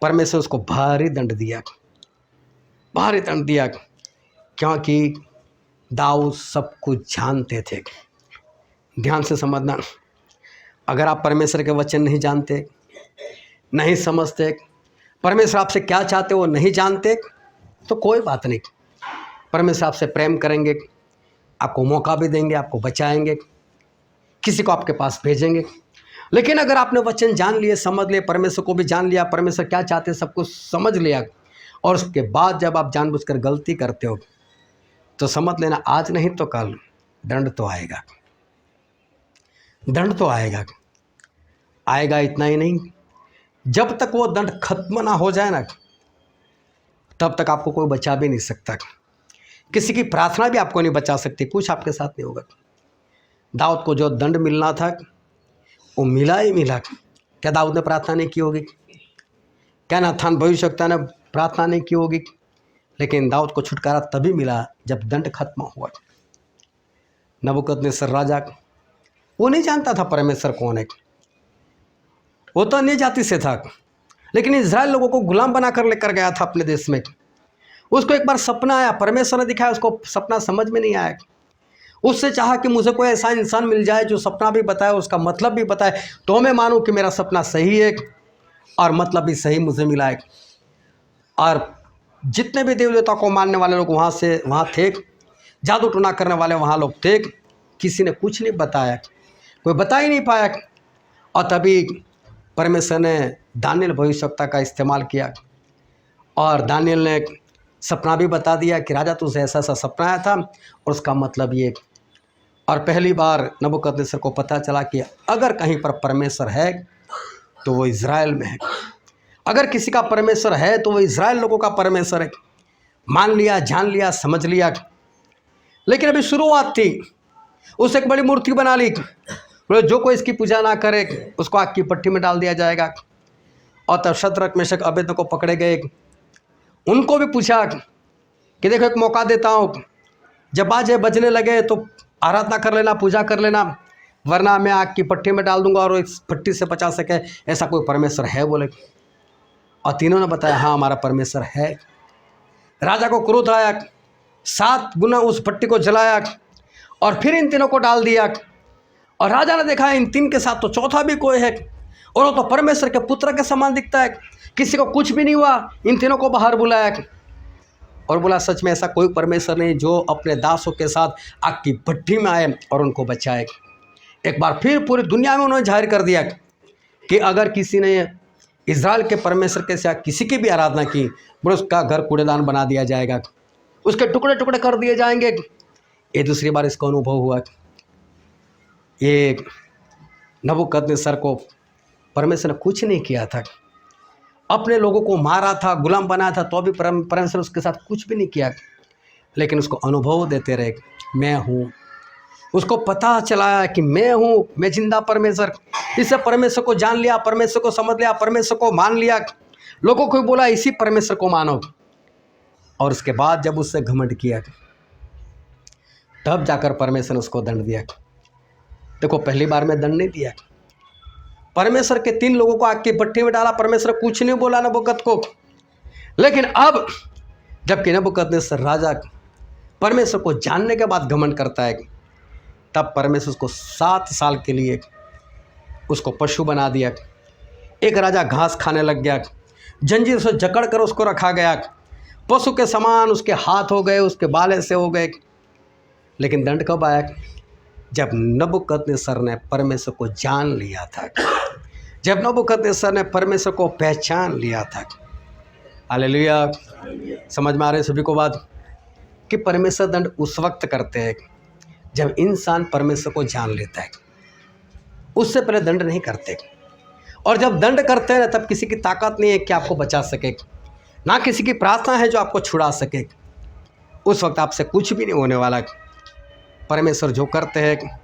परमेश्वर उसको भारी दंड दिया, भारी दंड दिया, क्योंकि दाऊद सब कुछ जानते थे। ध्यान से समझना, अगर आप परमेश्वर के वचन नहीं जानते, नहीं समझते, परमेश्वर आपसे क्या चाहते वो नहीं जानते, तो कोई बात नहीं, परमेश्वर आपसे प्रेम करेंगे, आपको मौका भी देंगे, आपको बचाएंगे, किसी को आपके पास भेजेंगे। लेकिन अगर आपने वचन जान लिए, समझ लिए, परमेश्वर को भी जान लिया, परमेश्वर क्या चाहते सब कुछ समझ लिया, और उसके बाद जब आप जानबूझकर गलती करते हो तो समझ लेना आज नहीं तो कल दंड तो आएगा, दंड तो आएगा। आएगा इतना ही नहीं, जब तक वो दंड खत्म ना हो जाए ना, तब तक आपको कोई बचा भी नहीं सकता, किसी की प्रार्थना भी आपको नहीं बचा सकती, कुछ आपके साथ नहीं होगा। दाऊद को जो दंड मिलना था वो मिला ही मिला। क्या दाऊद ने प्रार्थना नहीं की होगी? क्या नाथान भविष्यवक्ता ने प्रार्थना नहीं की होगी? लेकिन दाऊद को छुटकारा तभी मिला जब दंड खत्म हुआ। नबूकदनेस्सर राजा वो नहीं जानता था परमेश्वर कौन है, वो तो अन्य जाति से था, लेकिन इजराइल लोगों को गुलाम बनाकर लेकर गया था अपने देश में। उसको एक बार सपना आया, परमेश्वर ने दिखाया, उसको सपना समझ में नहीं आया। उससे चाहा कि मुझे कोई ऐसा इंसान मिल जाए जो सपना भी बताए, उसका मतलब भी बताए, तो मैं मानूं कि मेरा सपना सही है और मतलब भी सही मुझे मिला है। और जितने भी देव देवता को मानने वाले लोग वहाँ थे, जादू टोना करने वाले वहाँ लोग थे, किसी ने कुछ नहीं बताया, कोई बता ही नहीं पाया। और तभी परमेश्वर ने दानियल भविष्यवक्ता का इस्तेमाल किया और दानियल ने सपना भी बता दिया कि राजा तुझे ऐसा ऐसा सपना आया था और उसका मतलब ये। और पहली बार नबूकदनेस्सर को पता चला कि अगर कहीं पर परमेश्वर है तो वो इज़राइल में है, अगर किसी का परमेश्वर है तो वो इज़राइल लोगों का परमेश्वर है। मान लिया, जान लिया, समझ लिया। लेकिन अभी शुरुआत थी, उसे एक बड़ी मूर्ति बना ली, बोले जो कोई इसकी पूजा ना करे उसको आग की भट्टी में डाल दिया जाएगा। और तब शद्रक मेशक अबेदनगो को पकड़े गए, उनको भी पूछा कि देखो एक मौका देता हूँ, जब बाजे बजने लगे तो आराधना कर लेना, पूजा कर लेना, वरना मैं आग की भट्टी में डाल दूंगा और इस भट्टी से बचा सके ऐसा कोई परमेश्वर है बोले। और तीनों ने बताया हाँ हमारा परमेश्वर है। राजा को क्रोध आया, 7 गुना उस भट्टी को जलाया और फिर इन तीनों को डाल दिया। और राजा ने देखा इन 3 के साथ तो चौथा भी कोई है और वो तो परमेश्वर के पुत्र के समान दिखता है, किसी को कुछ भी नहीं हुआ। इन तीनों को बाहर बुलाया और बोला सच में ऐसा कोई परमेश्वर नहीं जो अपने दासों के साथ आग की भट्टी में आए और उनको बचाए। एक बार फिर पूरी दुनिया में उन्होंने जाहिर कर दिया कि अगर किसी ने इज़राइल के परमेश्वर के साथ किसी की भी आराधना की, बोले उसका घर कूड़ेदान बना दिया जाएगा, उसके टुकड़े टुकड़े कर दिए जाएंगे। ये दूसरी बार इसका अनुभव हुआ। ये नबूकदनेस्सर को परमेश्वर ने कुछ नहीं किया था, अपने लोगों को मारा था, गुलाम बनाया था, तो भी परमेश्वर उसके साथ कुछ भी नहीं किया। लेकिन उसको अनुभव देते रहे, मैं हूँ। उसको पता चला कि मैं हूँ, मैं जिंदा परमेश्वर। इससे परमेश्वर को जान लिया, परमेश्वर को समझ लिया, परमेश्वर को मान लिया। लोगों को बोला इसी परमेश्वर को मानो। और उसके बाद जब उससे घमंड किया तब जाकर परमेश्वर ने उसको दंड दिया। देखो पहली बार में दंड नहीं दिया, परमेश्वर के 3 लोगों को आग की भट्टी में डाला, परमेश्वर कुछ नहीं बोला नबूकद को। लेकिन अब जबकि नबूकदनेस्सर राजा परमेश्वर को जानने के बाद घमंड करता है, तब परमेश्वर उसको 7 साल के लिए उसको पशु बना दिया। एक राजा घास खाने लग गया, जंजीर से जकड़ कर उसको रखा गया, पशु के समान उसके हाथ हो गए, उसके बाल ऐसे हो गए। लेकिन दंड कब आया? जब नबूकदनेस्सर ने परमेश्वर को जान लिया था, जब नबूकदनेस्सर ने परमेश्वर को पहचान लिया था। हालेलुया। समझ में आ रहे सभी को बात कि परमेश्वर दंड उस वक्त करते हैं जब इंसान परमेश्वर को जान लेता है, उससे पहले दंड नहीं करते। और जब दंड करते हैं तब किसी की ताकत नहीं है कि आपको बचा सके, ना किसी की प्रार्थना है जो आपको छुड़ा सके। उस वक्त आपसे कुछ भी नहीं होने वाला। परमेश्वर जो करते हैं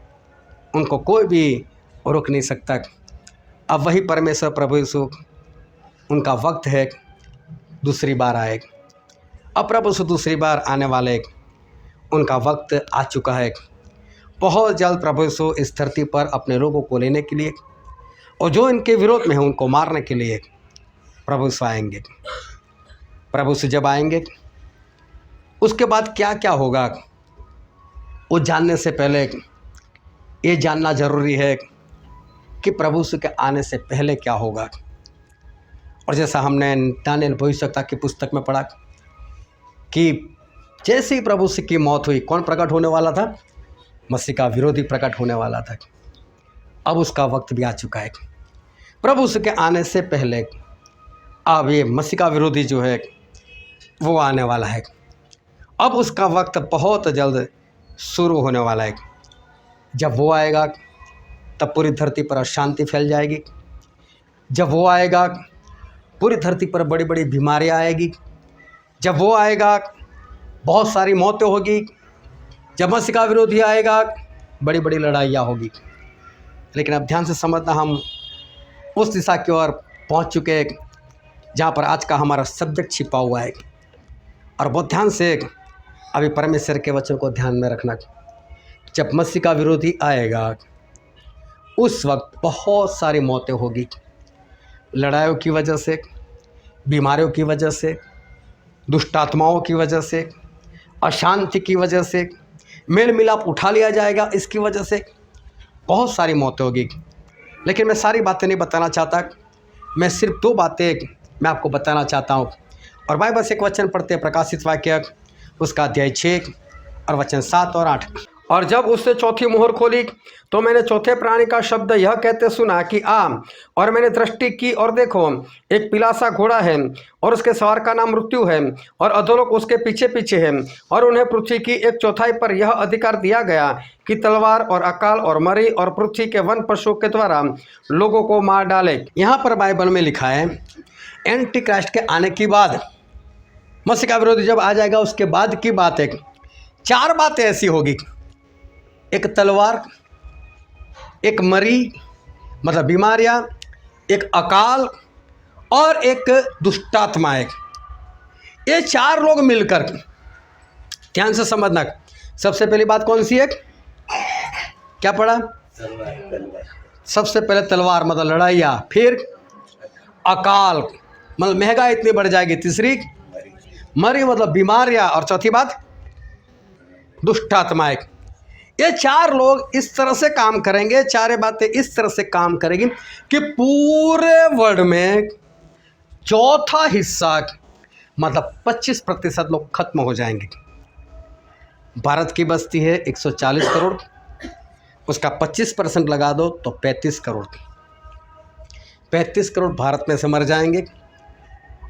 उनको कोई भी रोक नहीं सकता। अब वही परमेश्वर प्रभु यीशु, उनका वक्त है दूसरी बार आए। अब प्रभु यीशु दूसरी बार आने वाले, उनका वक्त आ चुका है। बहुत जल्द प्रभु यीशु इस धरती पर अपने लोगों को लेने के लिए और जो इनके विरोध में है उनको मारने के लिए प्रभु यीशु आएंगे। प्रभु यीशु जब आएंगे उसके बाद क्या क्या होगा वो जानने से पहले ये जानना जरूरी है कि प्रभु यीशु के आने से पहले क्या होगा। और जैसा हमने दानियल भविष्यवक्ता की पुस्तक में पढ़ा कि जैसे ही प्रभु यीशु की मौत हुई, कौन प्रकट होने वाला था? मसीह का विरोधी प्रकट होने वाला था। अब उसका वक्त भी आ चुका है। प्रभु यीशु के आने से पहले अब ये मसीह का विरोधी जो है वो आने वाला है। अब उसका वक्त बहुत जल्द शुरू होने वाला है। जब वो आएगा तब पूरी धरती पर अशांति फैल जाएगी। जब वो आएगा पूरी धरती पर बड़ी बड़ी बीमारियां आएगी। जब वो आएगा बहुत सारी मौतें होगी। जब मसीह का विरोधी आएगा बड़ी बड़ी लड़ाइयाँ होगी। लेकिन अब ध्यान से समझना, हम उस दिशा की ओर पहुँच चुके हैं जहाँ पर आज का हमारा सब्जेक्ट छिपा हुआ है। और बहुत ध्यान से अभी परमेश्वर के वचन को ध्यान में रखना। जब मसीह का विरोधी आएगा उस वक्त बहुत सारी मौतें होगी, लड़ाइयों की वजह से, बीमारियों की वजह से, दुष्ट आत्माओं की वजह से, अशांति की वजह से, मेल मिलाप उठा लिया जाएगा, इसकी वजह से बहुत सारी मौतें होगी। लेकिन मैं सारी बातें नहीं बताना चाहता, मैं सिर्फ 2 बातें मैं आपको बताना चाहता हूँ। और बाइबल से एक वचन पढ़ते हैं, प्रकाशित वाक्य उसका अध्याय 6 और वचन 7 और 8। और जब उसने चौथी मोहर खोली तो मैंने चौथे प्राणी का शब्द यह कहते सुना कि आ। और मैंने दृष्टि की और देखो, एक पीला सा घोड़ा है और उसके सवार का नाम मृत्यु है और अधोलोक उसके पीछे पीछे है। और उन्हें पृथ्वी की 1/4 पर यह अधिकार दिया गया कि तलवार और अकाल और मरी और पृथ्वी के वन पशु के द्वारा लोगों को मार डाले। यहाँ पर बाइबल में लिखा है एंटी क्राइस्ट के आने की बाद, मसीह का विरोधी जब आ जाएगा उसके बाद की बात है। 4 बातें ऐसी होगी, एक तलवार, एक मरी मतलब बीमारियां, एक अकाल और एक दुष्टात्मा। ये 4 लोग मिलकर, ध्यान से समझना। सबसे पहली बात कौन सी है, क्या पढ़ा? सबसे पहले तलवार मतलब लड़ाइयाँ, फिर अकाल मतलब महंगाई इतनी बढ़ जाएगी, तीसरी मरी मतलब बीमारियां, और चौथी बात दुष्टात्माएं। ये 4 लोग इस तरह से काम करेंगे, 4 बातें इस तरह से काम करेंगी कि पूरे वर्ल्ड में चौथा हिस्सा मतलब 25% लोग खत्म हो जाएंगे। भारत की बस्ती है 140 करोड़, उसका 25% लगा दो तो 35 करोड़। 35 करोड़ भारत में से मर जाएंगे।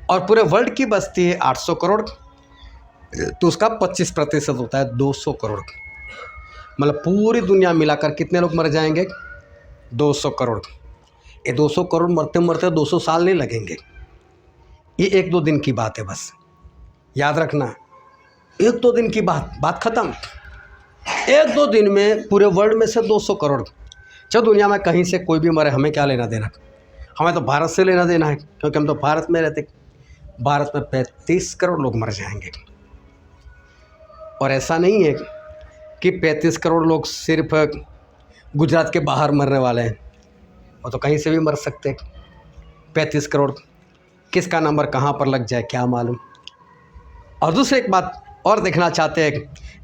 और पूरे वर्ल्ड की बस्ती है 800 करोड़, तो उसका 25% होता है 200 करोड़। मतलब पूरी दुनिया मिलाकर कितने लोग मर जाएंगे? 200 करोड़। ये 200 करोड़ मरते मरते 200 साल नहीं लगेंगे। ये 1-2 दिन की बात है, बस याद रखना। 1-2 दिन की बात खत्म। 1-2 दिन में पूरे वर्ल्ड में से 200 करोड़। चलो दुनिया में कहीं से कोई भी मरे, हमें क्या लेना देना? हमें तो भारत से लेना देना है, क्योंकि हम तो भारत में रहते। भारत में 35 करोड़ लोग मर जाएंगे। और ऐसा नहीं है कि 35 करोड़ लोग सिर्फ गुजरात के बाहर मरने वाले हैं, वो तो कहीं से भी मर सकते हैं। 35 करोड़, किसका नंबर कहाँ पर लग जाए क्या मालूम। और दूसरी एक बात और देखना चाहते हैं,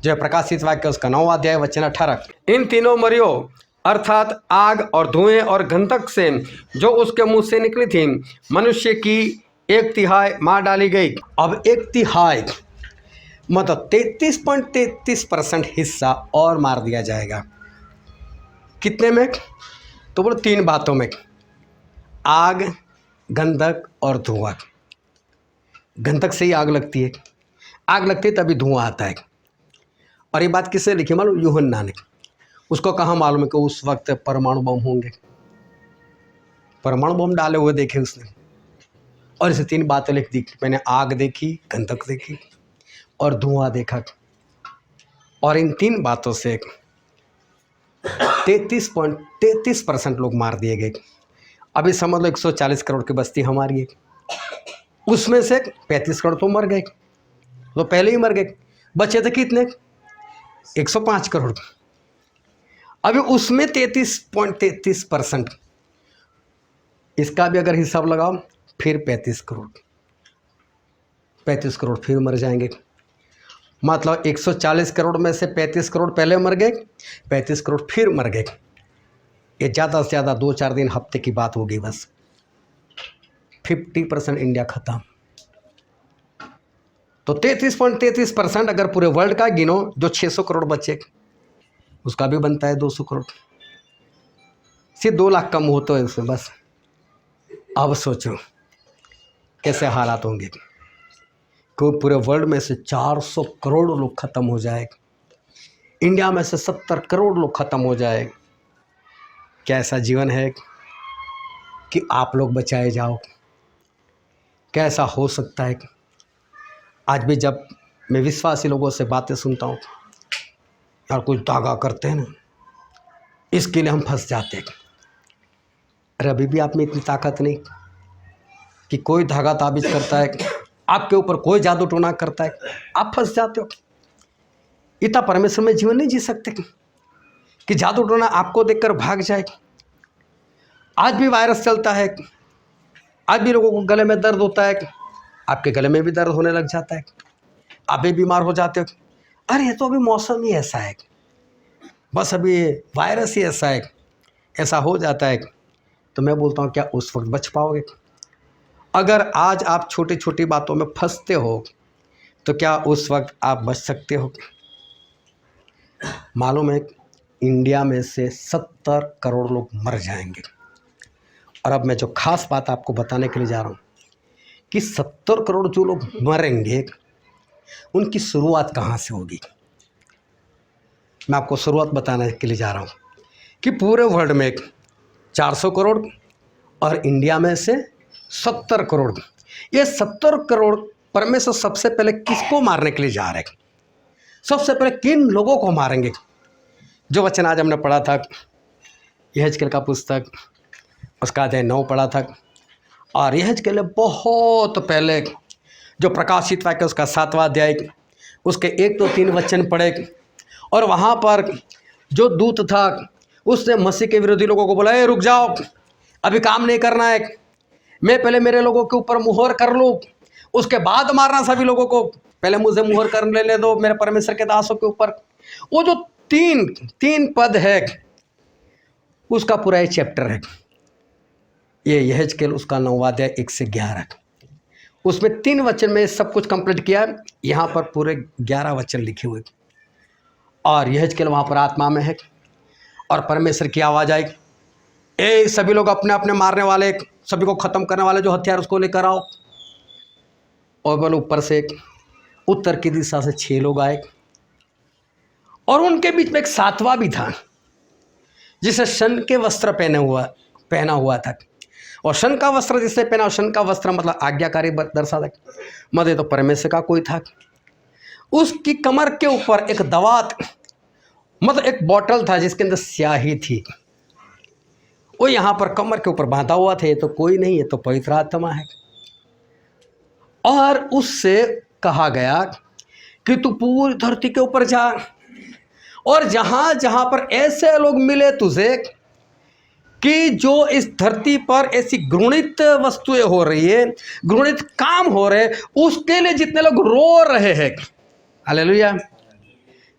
जो है प्रकाशित वाक्य उसका 9वां अध्याय वचन 18। इन तीनों मरियों अर्थात आग और धुएं और गंधक से जो उसके मुंह से निकली थी, मनुष्य की 1/3 मार डाली गई। अब 1/3 मतलब 33.33% हिस्सा और मार दिया जाएगा। कितने में? तो बोलो 3 बातों में, आग, गंधक और धुआं। गंधक से ही आग लगती है, आग लगती है तभी धुआं आता है। और ये बात किसने लिखी मालूम? यूहन्ना ने। उसको कहाँ मालूम है कि उस वक्त परमाणु बम होंगे? परमाणु बम डाले हुए देखे उसने, और इसे 3 बातें लिख दी। मैंने आग देखी, गंधक देखी और धुआं देखा। और इन 3 बातों से 33.33% लोग मार दिए गए। अभी समझ लो 140 करोड़ की बस्ती हमारी है, उसमें से 35 करोड़ तो मर गए, तो पहले ही मर गए। बचे थे कितने? 105 करोड़। अभी उसमें 33.33%, इसका भी अगर हिसाब लगाओ फिर 35 करोड़। 35 करोड़ फिर मर जाएंगे। मतलब 140 करोड़ में से 35 करोड़ पहले मर गए, 35 करोड़ फिर मर गए। ये ज़्यादा से ज़्यादा 2-4 दिन, हफ्ते की बात होगी बस। 50% इंडिया खत्म। तो 33.33% अगर पूरे वर्ल्ड का गिनो, जो 600 करोड़ बचे, उसका भी बनता है 200 करोड़। सिर्फ 2 लाख कम होता है उसमें बस। अब सोचो कैसे हालात होंगे कि पूरे वर्ल्ड में से 400 करोड़ लोग खत्म हो जाए, इंडिया में से 70 करोड़ लोग खत्म हो जाए। क्या ऐसा जीवन है कि आप लोग बचाए जाओ? कैसा हो सकता है? आज भी जब मैं विश्वासी लोगों से बातें सुनता हूँ, यार कुछ दागा करते हैं ना, इसके लिए हम फंस जाते हैं। अरे अभी भी आप में इतनी ताकत नहीं कि कोई धागा ताबीज करता है, आपके ऊपर कोई जादू टोना करता है, आप फंस जाते हो। इतना परमेश्वर में जीवन नहीं जी सकते कि जादू टोना आपको देखकर भाग जाए। आज भी वायरस चलता है, आज भी लोगों को गले में दर्द होता है, आपके गले में भी दर्द होने लग जाता है, आप भी बीमार हो जाते हो। अरे ये तो अभी मौसम ही ऐसा है, बस अभी वायरस ही ऐसा है, ऐसा हो जाता है, तो मैं बोलता हूँ क्या उस वक्त बच पाओगे? अगर आज आप छोटी छोटी बातों में फंसते हो तो क्या उस वक्त आप बच सकते हो? मालूम है इंडिया में से 70 करोड़ लोग मर जाएंगे। और अब मैं जो खास बात आपको बताने के लिए जा रहा हूँ कि 70 करोड़ जो लोग मरेंगे उनकी शुरुआत कहाँ से होगी। मैं आपको शुरुआत बताने के लिए जा रहा हूँ कि पूरे वर्ल्ड में 400 करोड़ और इंडिया में से 70 करोड़। ये 70 करोड़ परमेश्वर सबसे पहले किसको मारने के लिए जा रहे हैं? सबसे पहले किन लोगों को मारेंगे? जो वचन आज हमने पढ़ा था यहेजकेल का पुस्तक, उसका अध्याय 9 पढ़ा था, और यहेजकेल ने बहुत पहले जो प्रकाशित वाक्य उसका 7वां अध्याय उसके 1, 2, 3 वचन पढ़े, और वहाँ पर जो दूत था उसने मसीह के विरोधी लोगों को बोला, रुक जाओ, अभी काम नहीं करना है, मैं पहले मेरे लोगों के ऊपर मुहर कर लूँ, उसके बाद मारना सभी लोगों को, पहले मुझे मुहर कर लेने दो मेरे परमेश्वर के दासों के ऊपर। वो जो तीन पद है उसका पूरा एक चैप्टर है, ये यहेजकेल उसका 9वां अध्याय 1 से 11, उसमें 3 वचन में सब कुछ कंप्लीट किया। यहाँ पर पूरे 11 वचन लिखे हुए, और यहेजकेल वहाँ पर आत्मा में है, और परमेश्वर की आवाज़ आई, ए सभी लोग अपने अपने मारने वाले, सभी को ख़त्म करने वाले जो हथियार उसको लेकर आओ। और बोले ऊपर से उत्तर की दिशा से 6 लोग आए, और उनके बीच में एक 7वां भी था जिसे शन के वस्त्र पहना हुआ था। और शन का वस्त्र जिसने पहना, शन का वस्त्र मतलब आज्ञाकारी दर्शाता है, मध्य तो परमेश्वर का कोई था। उसकी कमर के ऊपर एक दवात मतलब एक बॉटल था जिसके अंदर स्याही थी, वो यहाँ पर कमर के ऊपर बांधा हुआ था। ये तो कोई नहीं, ये तो पवित्र आत्मा है। और उससे कहा गया कि तू पूरी धरती के ऊपर जा, और जहाँ जहाँ पर ऐसे लोग मिले तुझे कि जो इस धरती पर ऐसी घृणित वस्तुएं हो रही है, घृणित काम हो रहे, उसके लिए जितने लोग रो रहे हैं, हालेलुया,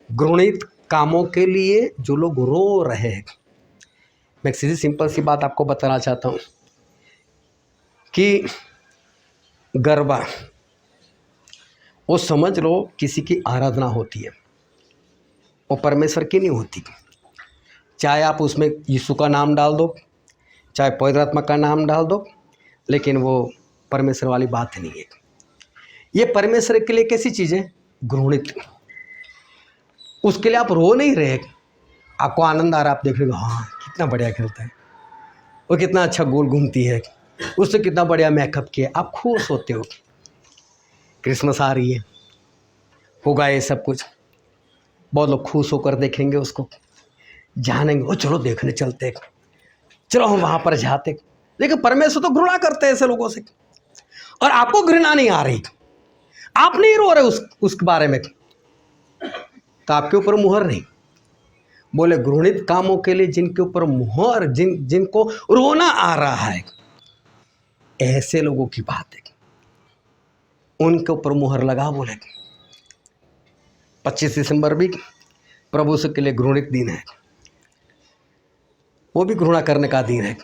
घृणित कामों के लिए जो लोग रो रहे हैं। मैं एक सीधी सिंपल सी बात आपको बताना चाहता हूँ कि गरबा, वो समझ लो किसी की आराधना होती है, वो परमेश्वर की नहीं होती। चाहे आप उसमें यीशु का नाम डाल दो, चाहे पवित्र आत्मा का नाम डाल दो, लेकिन वो परमेश्वर वाली बात नहीं है। ये परमेश्वर के लिए कैसी चीज़ है? घृणित। उसके लिए आप रो नहीं रहे, आपको आनंद आ रहा है, आप देख रहे हो हाँ कितना बढ़िया खेलता है, वो कितना अच्छा गोल घूमती है, उससे कितना बढ़िया मेकअप किया, आप खुश होते हो। क्रिसमस आ रही है, होगा ये सब कुछ, बहुत लोग खुश होकर देखेंगे उसको, जानेंगे, ओ चलो देखने चलते, चलो हम वहाँ पर जाते। लेकिन परमेश्वर तो घृणा करते हैं ऐसे लोगों से, और आपको घृणा नहीं आ रही, आप नहीं रो रहे उसके बारे में, तो आपके ऊपर मुहर नहीं। बोले घृणित कामों के लिए जिनके ऊपर मुहर, जिनको रोना आ रहा है, ऐसे लोगों की बात है, उनके ऊपर मुहर लगा। बोले 25 दिसंबर भी प्रभु से के लिए घृणित दिन है, वो भी घृणा करने का दिन है।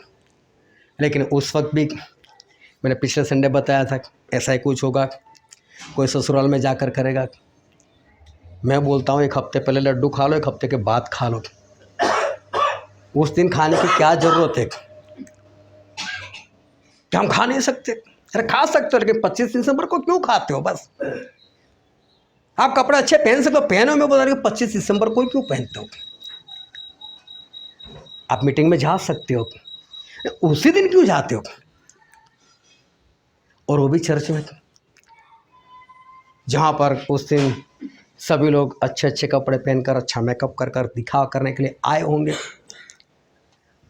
लेकिन उस वक्त भी मैंने पिछले संडे बताया था ऐसा ही कुछ होगा, कोई ससुराल में जाकर करेगा। मैं बोलता हूँ 1 हफ्ते पहले लड्डू खा लो, 1 हफ्ते के बाद खा लो, उस दिन खाने की क्या ज़रूरत है? क्या हम खा नहीं सकते? अरे खा सकते हो, लेकिन 25 दिसंबर को क्यों खाते हो? बस आप कपड़े अच्छे पहन सकते हो, पहनो, मैं बता रही हूँ 25 दिसंबर को क्यों पहनते हो? आप मीटिंग में जा सकते हो, उसी दिन क्यों जाते हो? और वो भी चर्च में, जहाँ पर उस दिन सभी लोग अच्छे अच्छे कपड़े पहनकर, अच्छा मेकअप कर कर दिखावा करने के लिए आए होंगे,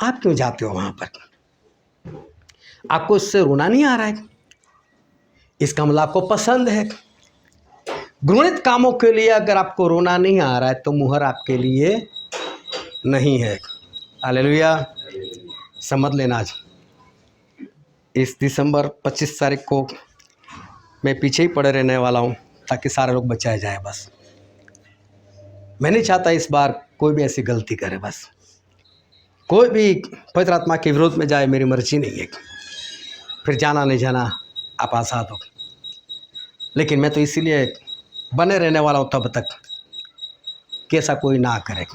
आप क्यों जाते हो वहाँ पर? आपको इससे रोना नहीं आ रहा है? इसका मतलब आपको पसंद है। घृणित कामों के लिए अगर आपको रोना नहीं आ रहा है तो मुहर आपके लिए नहीं है। हालेलुया, समझ लेना। आज इस दिसंबर 25 तारीख को मैं पीछे ही पड़े रहने वाला हूँ ताकि सारे लोग बचाए जाए। बस मैं नहीं चाहता इस बार कोई भी ऐसी गलती करे। बस कोई भी पवित्र आत्मा के विरोध में जाए, मेरी मर्जी नहीं है। फिर जाना नहीं जाना आप आज़ाद हो, लेकिन मैं तो इसीलिए बने रहने वाला हूँ तब तक कि ऐसा कोई ना करे।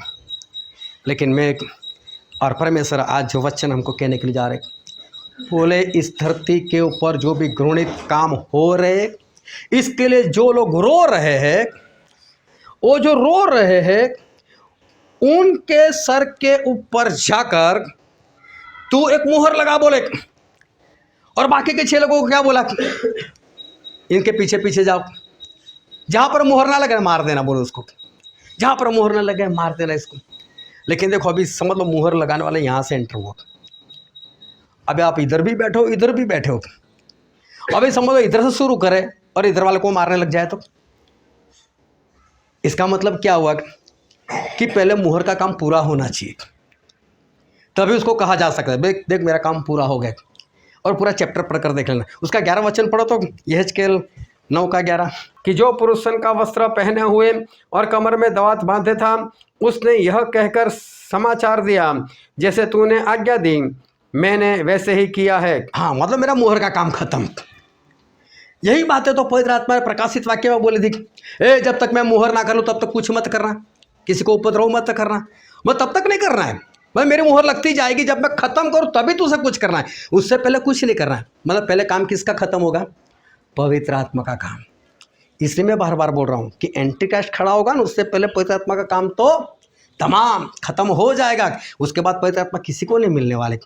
लेकिन मैं और परमेश्वर आज जो वचन हमको कहने के लिए जा रहे, बोले इस धरती के ऊपर जो भी घृणित काम हो रहे, इसके लिए जो लोग रो रहे हैं, वो जो रो रहे हैं उनके सर के ऊपर जाकर तू एक मुहर लगा बोले। और बाकी के 6 लोगों को क्या बोला? इनके पीछे पीछे जाओ, जहां पर मुहर ना लगे मार देना, बोलो उसको, जहां पर मुहर ना लगे मार देना इसको। लेकिन देखो अभी समझ लो मुहर लगाने वाले यहां से एंटर हुआ, अभी आप इधर भी बैठो इधर भी बैठे हो, अभी समझ लो इधर से शुरू करे और इधर वाले को मारने लग जाए तो इसका मतलब क्या हुआ कि पहले मुहर का काम पूरा होना चाहिए, तभी उसको कहा जा सकता है देख मेरा काम पूरा हो गया। और पूरा चैप्टर पढ़कर देख लेना, उसका 11 वचन पढ़ो तो यहेजकेल 9:11 कि जो पुरुष सन का वस्त्र पहने हुए और कमर में दवात बांधे था, उसने यह कहकर समाचार दिया, जैसे तूने आज्ञा दी मैंने वैसे ही किया है। हाँ, मतलब मेरा मुहर का काम खत्म। यही बातें तो पवित्र आत्मा ने प्रकाशित वाक्य में बोली थी, जब तक मैं मुहर ना कर लूँ तब तक कुछ मत करना, किसी को उपद्रव मत करना, मैं तब तक नहीं करना है। भाई मेरी मुहर लगती जाएगी, जब मैं खत्म करूँ तभी तुझे कुछ करना है, उससे पहले कुछ नहीं करना है। मतलब पहले काम किसका खत्म होगा? पवित्र आत्मा का काम। इसलिए मैं बार बार बोल रहा हूँ कि एंटी क्राइस्ट खड़ा होगा ना, उससे पहले पवित्र आत्मा का काम तो तमाम खत्म हो जाएगा। उसके बाद पवित्र आत्मा किसी को नहीं मिलने वाले,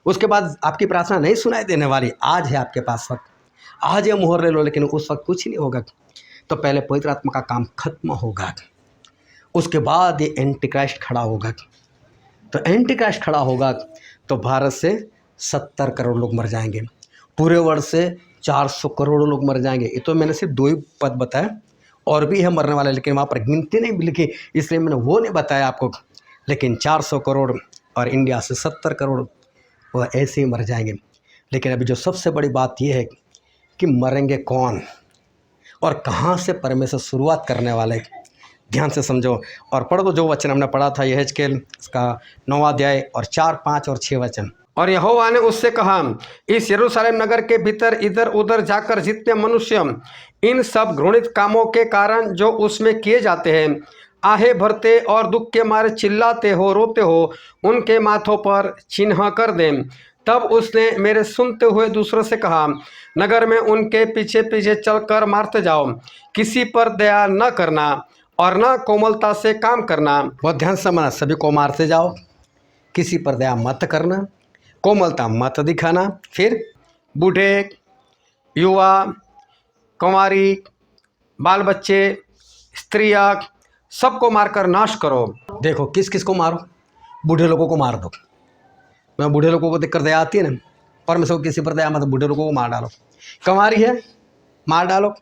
उसके बाद आपकी प्रार्थना नहीं सुनाई देने वाली। आज है आपके पास वक्त, आज ये मुहर ले लो, लेकिन उस वक्त कुछ नहीं होगा। तो पहले पवित्र आत्मा का काम खत्म होगा, उसके बाद ये एंटी क्राइस्ट खड़ा होगा। तो एंटी क्राइस्ट खड़ा होगा तो भारत से 70 करोड़ लोग मर जाएंगे, पूरे वर्ल्ड से 400 करोड़ लोग मर जाएंगे। ये तो मैंने सिर्फ 2 ही पद बताए, और भी है मरने वाले, लेकिन वहाँ पर गिनती नहीं लिखी, इसलिए मैंने वो नहीं बताया आपको। लेकिन 400 करोड़ और इंडिया से 70 करोड़ वो ऐसे ही मर जाएंगे। लेकिन अभी जो सबसे बड़ी बात यह है कि मरेंगे कौन और कहाँ से परमेश्वर शुरुआत करने वाले, ध्यान से समझो और पढ़ो। तो जो वचन हमने पढ़ा था यहेजकेल इसका 9वां अध्याय और 4, 5 और 6 वचन। और यहोवा ने उससे कहा, इस यरूशलेम नगर के भीतर इधर उधर जाकर जितने मनुष्य इन सब घृणित कामों के कारण जो उसमें किए जाते हैं आहे भरते और दुख के मारे चिल्लाते हो रोते हो, उनके माथों पर चिन्ह कर दें। तब उसने मेरे सुनते हुए दूसरों से कहा, नगर में उनके पीछे पीछे चलकर मारते जाओ, किसी पर दया न करना और न कोमलता से काम करना। बहुत ध्यान से समझना, सभी को मारते जाओ, किसी पर दया मत करना, कोमलता मत दिखाना। फिर बूढ़े, युवा, कुंवारी, बाल बच्चे, स्त्रियाँ सबको मारकर नाश करो। देखो किस किस को मारो? बूढ़े लोगों को मार दो। मैं बूढ़े लोगों को देखकर दया आती है ना, परमेश्वर किसी पर दया मत, बूढ़े लोगों को मार डालो। कुंवारी है मार डालो,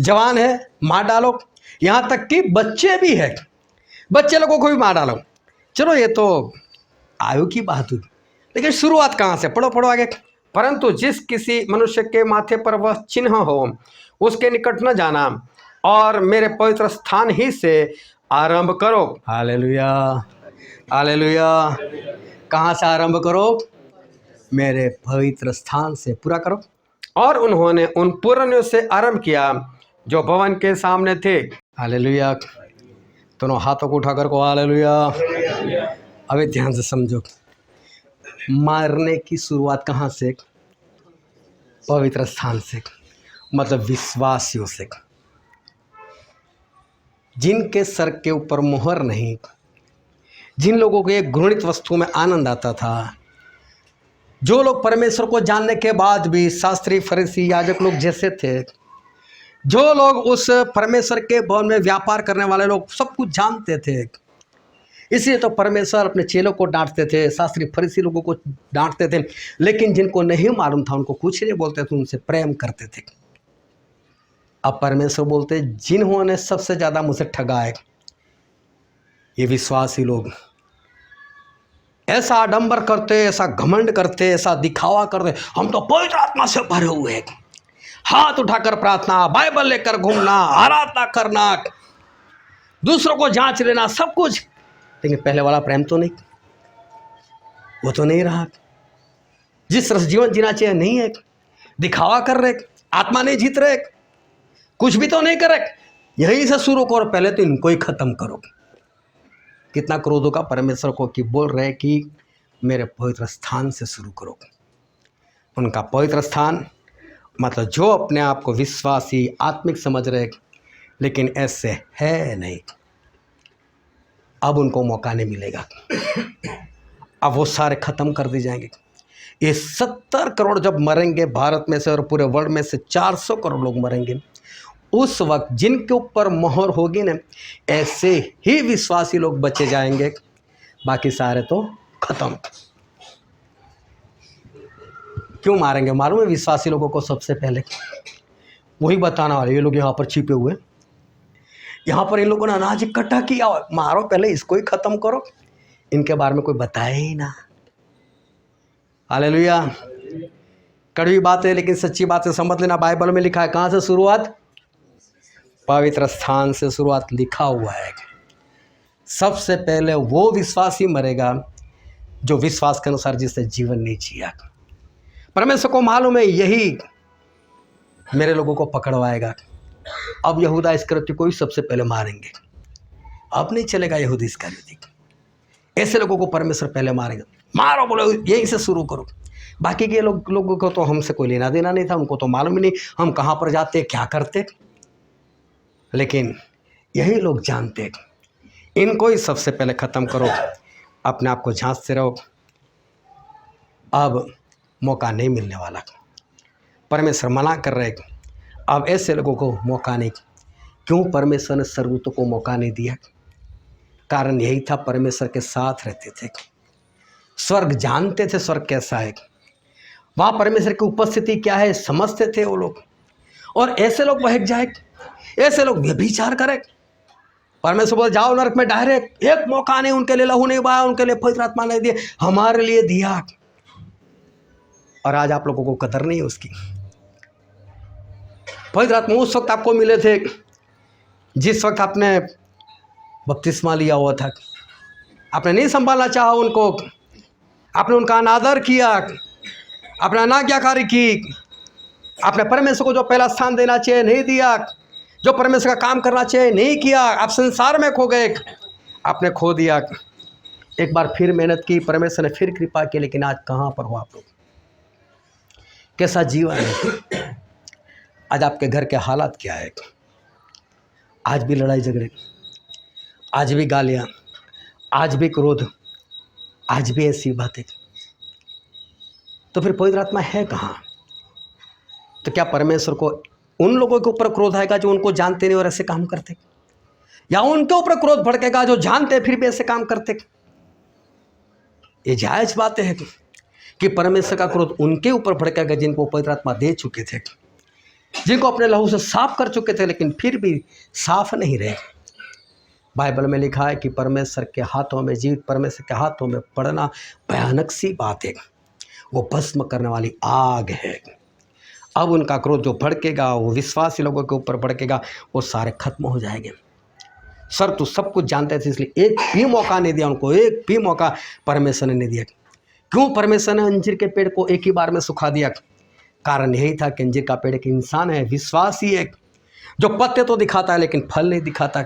जवान है मार डालो, यहाँ तक कि बच्चे भी है, बच्चे लोगों को भी मार डालो। चलो ये तो आयु की बात हुई, लेकिन शुरुआत कहाँ से? पढ़ो पढ़ो आगे। परंतु जिस किसी मनुष्य के माथे पर वह चिन्ह हो, उसके निकट न जाना और मेरे पवित्र स्थान ही से आरंभ करो। Hallelujah hallelujah. कहाँ से आरंभ करो? मेरे पवित्र स्थान से पूरा करो। और उन्होंने उन पुरनियों से आरंभ किया जो भवन के सामने थे। हालेलुया। दोनों हाथों को उठाकर को हालेलुया। अभी ध्यान से समझो, मारने की शुरुआत कहाँ से? पवित्र स्थान से, मतलब विश्वासियों से, जिनके सर के ऊपर मुहर नहीं, जिन लोगों को एक घृणित वस्तु में आनंद आता था, जो लोग परमेश्वर को जानने के बाद भी शास्त्री फरीसी याजक लोग जैसे थे, जो लोग उस परमेश्वर के भवन में व्यापार करने वाले लोग सब कुछ जानते थे। इसलिए तो परमेश्वर अपने चेलों को डांटते थे, शास्त्री फरीसी लोगों को डांटते थे, लेकिन जिनको नहीं मालूम था उनको कुछ नहीं बोलते थे, उनसे प्रेम करते थे। अब परमेश्वर बोलते, जिन्होंने सबसे ज़्यादा मुझसे ठगा है ये विश्वासी लोग, ऐसा आडंबर करते, ऐसा घमंड करते, ऐसा दिखावा करते, हम तो पवित्र आत्मा से भरे हुए हैं, हाथ उठाकर प्रार्थना, बाइबल लेकर घूमना, आराधना करना, दूसरों को जांच लेना, सब कुछ, लेकिन पहले वाला प्रेम तो नहीं, वो तो नहीं रहा। जिस तरह से जीवन जीना चाहिए नहीं है, दिखावा कर रहे, आत्मा नहीं जीत रहे, कुछ भी तो नहीं कर रहे। यहीं से शुरू करो, पहले तो इनको ही खत्म करो। कितना क्रोध होगा परमेश्वर को कि बोल रहे कि मेरे पवित्र स्थान से शुरू करो। उनका पवित्र स्थान मतलब जो अपने आप को विश्वासी आत्मिक समझ रहे, लेकिन ऐसे है नहीं। अब उनको मौका नहीं मिलेगा, अब वो सारे खत्म कर दिए जाएंगे। ये 70 करोड़ जब मरेंगे भारत में से और पूरे वर्ल्ड में से 400 करोड़ लोग मरेंगे, उस वक्त जिनके ऊपर मोहर होगी ना, ऐसे ही विश्वासी लोग बचे जाएंगे, बाकी सारे तो खत्म। क्यों मारेंगे मालूम है? विश्वासी लोगों को सबसे पहले वही बताना वाले, ये लोग यहाँ पर छिपे हुए, यहाँ पर इन लोगों ने अनाज इकट्ठा किया, मारो पहले इसको ही खत्म करो, इनके बारे में कोई बताए ही ना। हालेलुया। कड़वी बात है लेकिन सच्ची बात है, समझ लेना। बाइबल में लिखा है, कहाँ से शुरुआत? पवित्र स्थान से शुरुआत लिखा हुआ है। सबसे पहले वो विश्वासी मरेगा जो विश्वास के अनुसार जिसने जीवन नहीं जिया। परमेश्वर को मालूम है यही मेरे लोगों को पकड़वाएगा। अब यहूदा इस्करियोती को ही सबसे पहले मारेंगे, अब नहीं चलेगा यहूदा इस्करियोती। ऐसे लोगों को परमेश्वर पहले मारेगा। मारो, बोलो यहीं से शुरू करो। बाकी के लोगों को तो हमसे कोई लेना देना नहीं था, उनको तो मालूम ही नहीं हम कहाँ पर जाते क्या करते, लेकिन यही लोग जानते। इनको ही सबसे पहले ख़त्म करो, अपने आप को झांसते रहो, अब मौका नहीं मिलने वाला। परमेश्वर मना कर रहे, अब ऐसे लोगों को मौका नहीं। क्यों परमेश्वर ने सर्वदूतों को मौका नहीं दिया? कारण यही था, परमेश्वर के साथ रहते थे, स्वर्ग जानते थे स्वर्ग कैसा है, वहाँ परमेश्वर की उपस्थिति क्या है समझते थे वो लोग। और ऐसे लोग बहक जाए, ऐसे लोग व्यभिचार करें, परमेश्वर बोले जाओ नरक में डायरेक्ट। एक मौका नहीं उनके लिए, लहू नहीं बहाया उनके लिए, पवित्र आत्मा नहीं दिए, हमारे लिए दिया। और आज आप लोगों को कदर नहीं है उसकी। पवित्र आत्मा उस वक्त आपको मिले थे जिस वक्त आपने बपतिस्मा लिया हुआ था। आपने नहीं संभालना चाहा उनको, आपने उनका अनादर किया, आपने अनाज्ञाकारी की, आपने परमेश्वर को जो पहला स्थान देना चाहिए नहीं दिया, जो परमेश्वर का काम करना चाहिए नहीं किया, आप संसार में खो गए, आपने खो दिया। एक बार फिर मेहनत की, परमेश्वर ने फिर कृपा की, लेकिन आज कहाँ पर हो आप लोग? कैसा जीवन है? आज आपके घर के हालात क्या है? आज भी लड़ाई झगड़े, आज भी गालियाँ, आज भी क्रोध, आज भी ऐसी बातें। तो फिर पवित्र आत्मा है कहाँ? तो क्या परमेश्वर को उन लोगों के ऊपर क्रोध आएगा जो उनको जानते नहीं और ऐसे काम करते, या उनके ऊपर क्रोध भड़केगा जो जानते फिर भी ऐसे काम करते? ये जायज बातें हैं कि परमेश्वर का क्रोध उनके ऊपर भड़केगा जिनको पवित्र आत्मा दे चुके थे, जिनको अपने लहू से साफ कर चुके थे, लेकिन फिर भी साफ नहीं रहे। बाइबल में लिखा है कि परमेश्वर के हाथों में जीवित, परमेश्वर के हाथों में पड़ना भयानक सी बात है, वो भस्म करने वाली आग है। अब उनका क्रोध जो भड़केगा वो विश्वासी लोगों के ऊपर भड़केगा, वो सारे खत्म हो जाएंगे। सर तो सब कुछ जानते थे, इसलिए एक भी मौका नहीं दिया उनको, एक भी मौका परमेश्वर ने नहीं दिया। क्यों परमेश्वर ने अंजीर के पेड़ को एक ही बार में सुखा दिया? कारण यही था कि अंजीर का पेड़ एक इंसान है, विश्वासी है, जो पत्ते तो दिखाता है लेकिन फल नहीं दिखाता,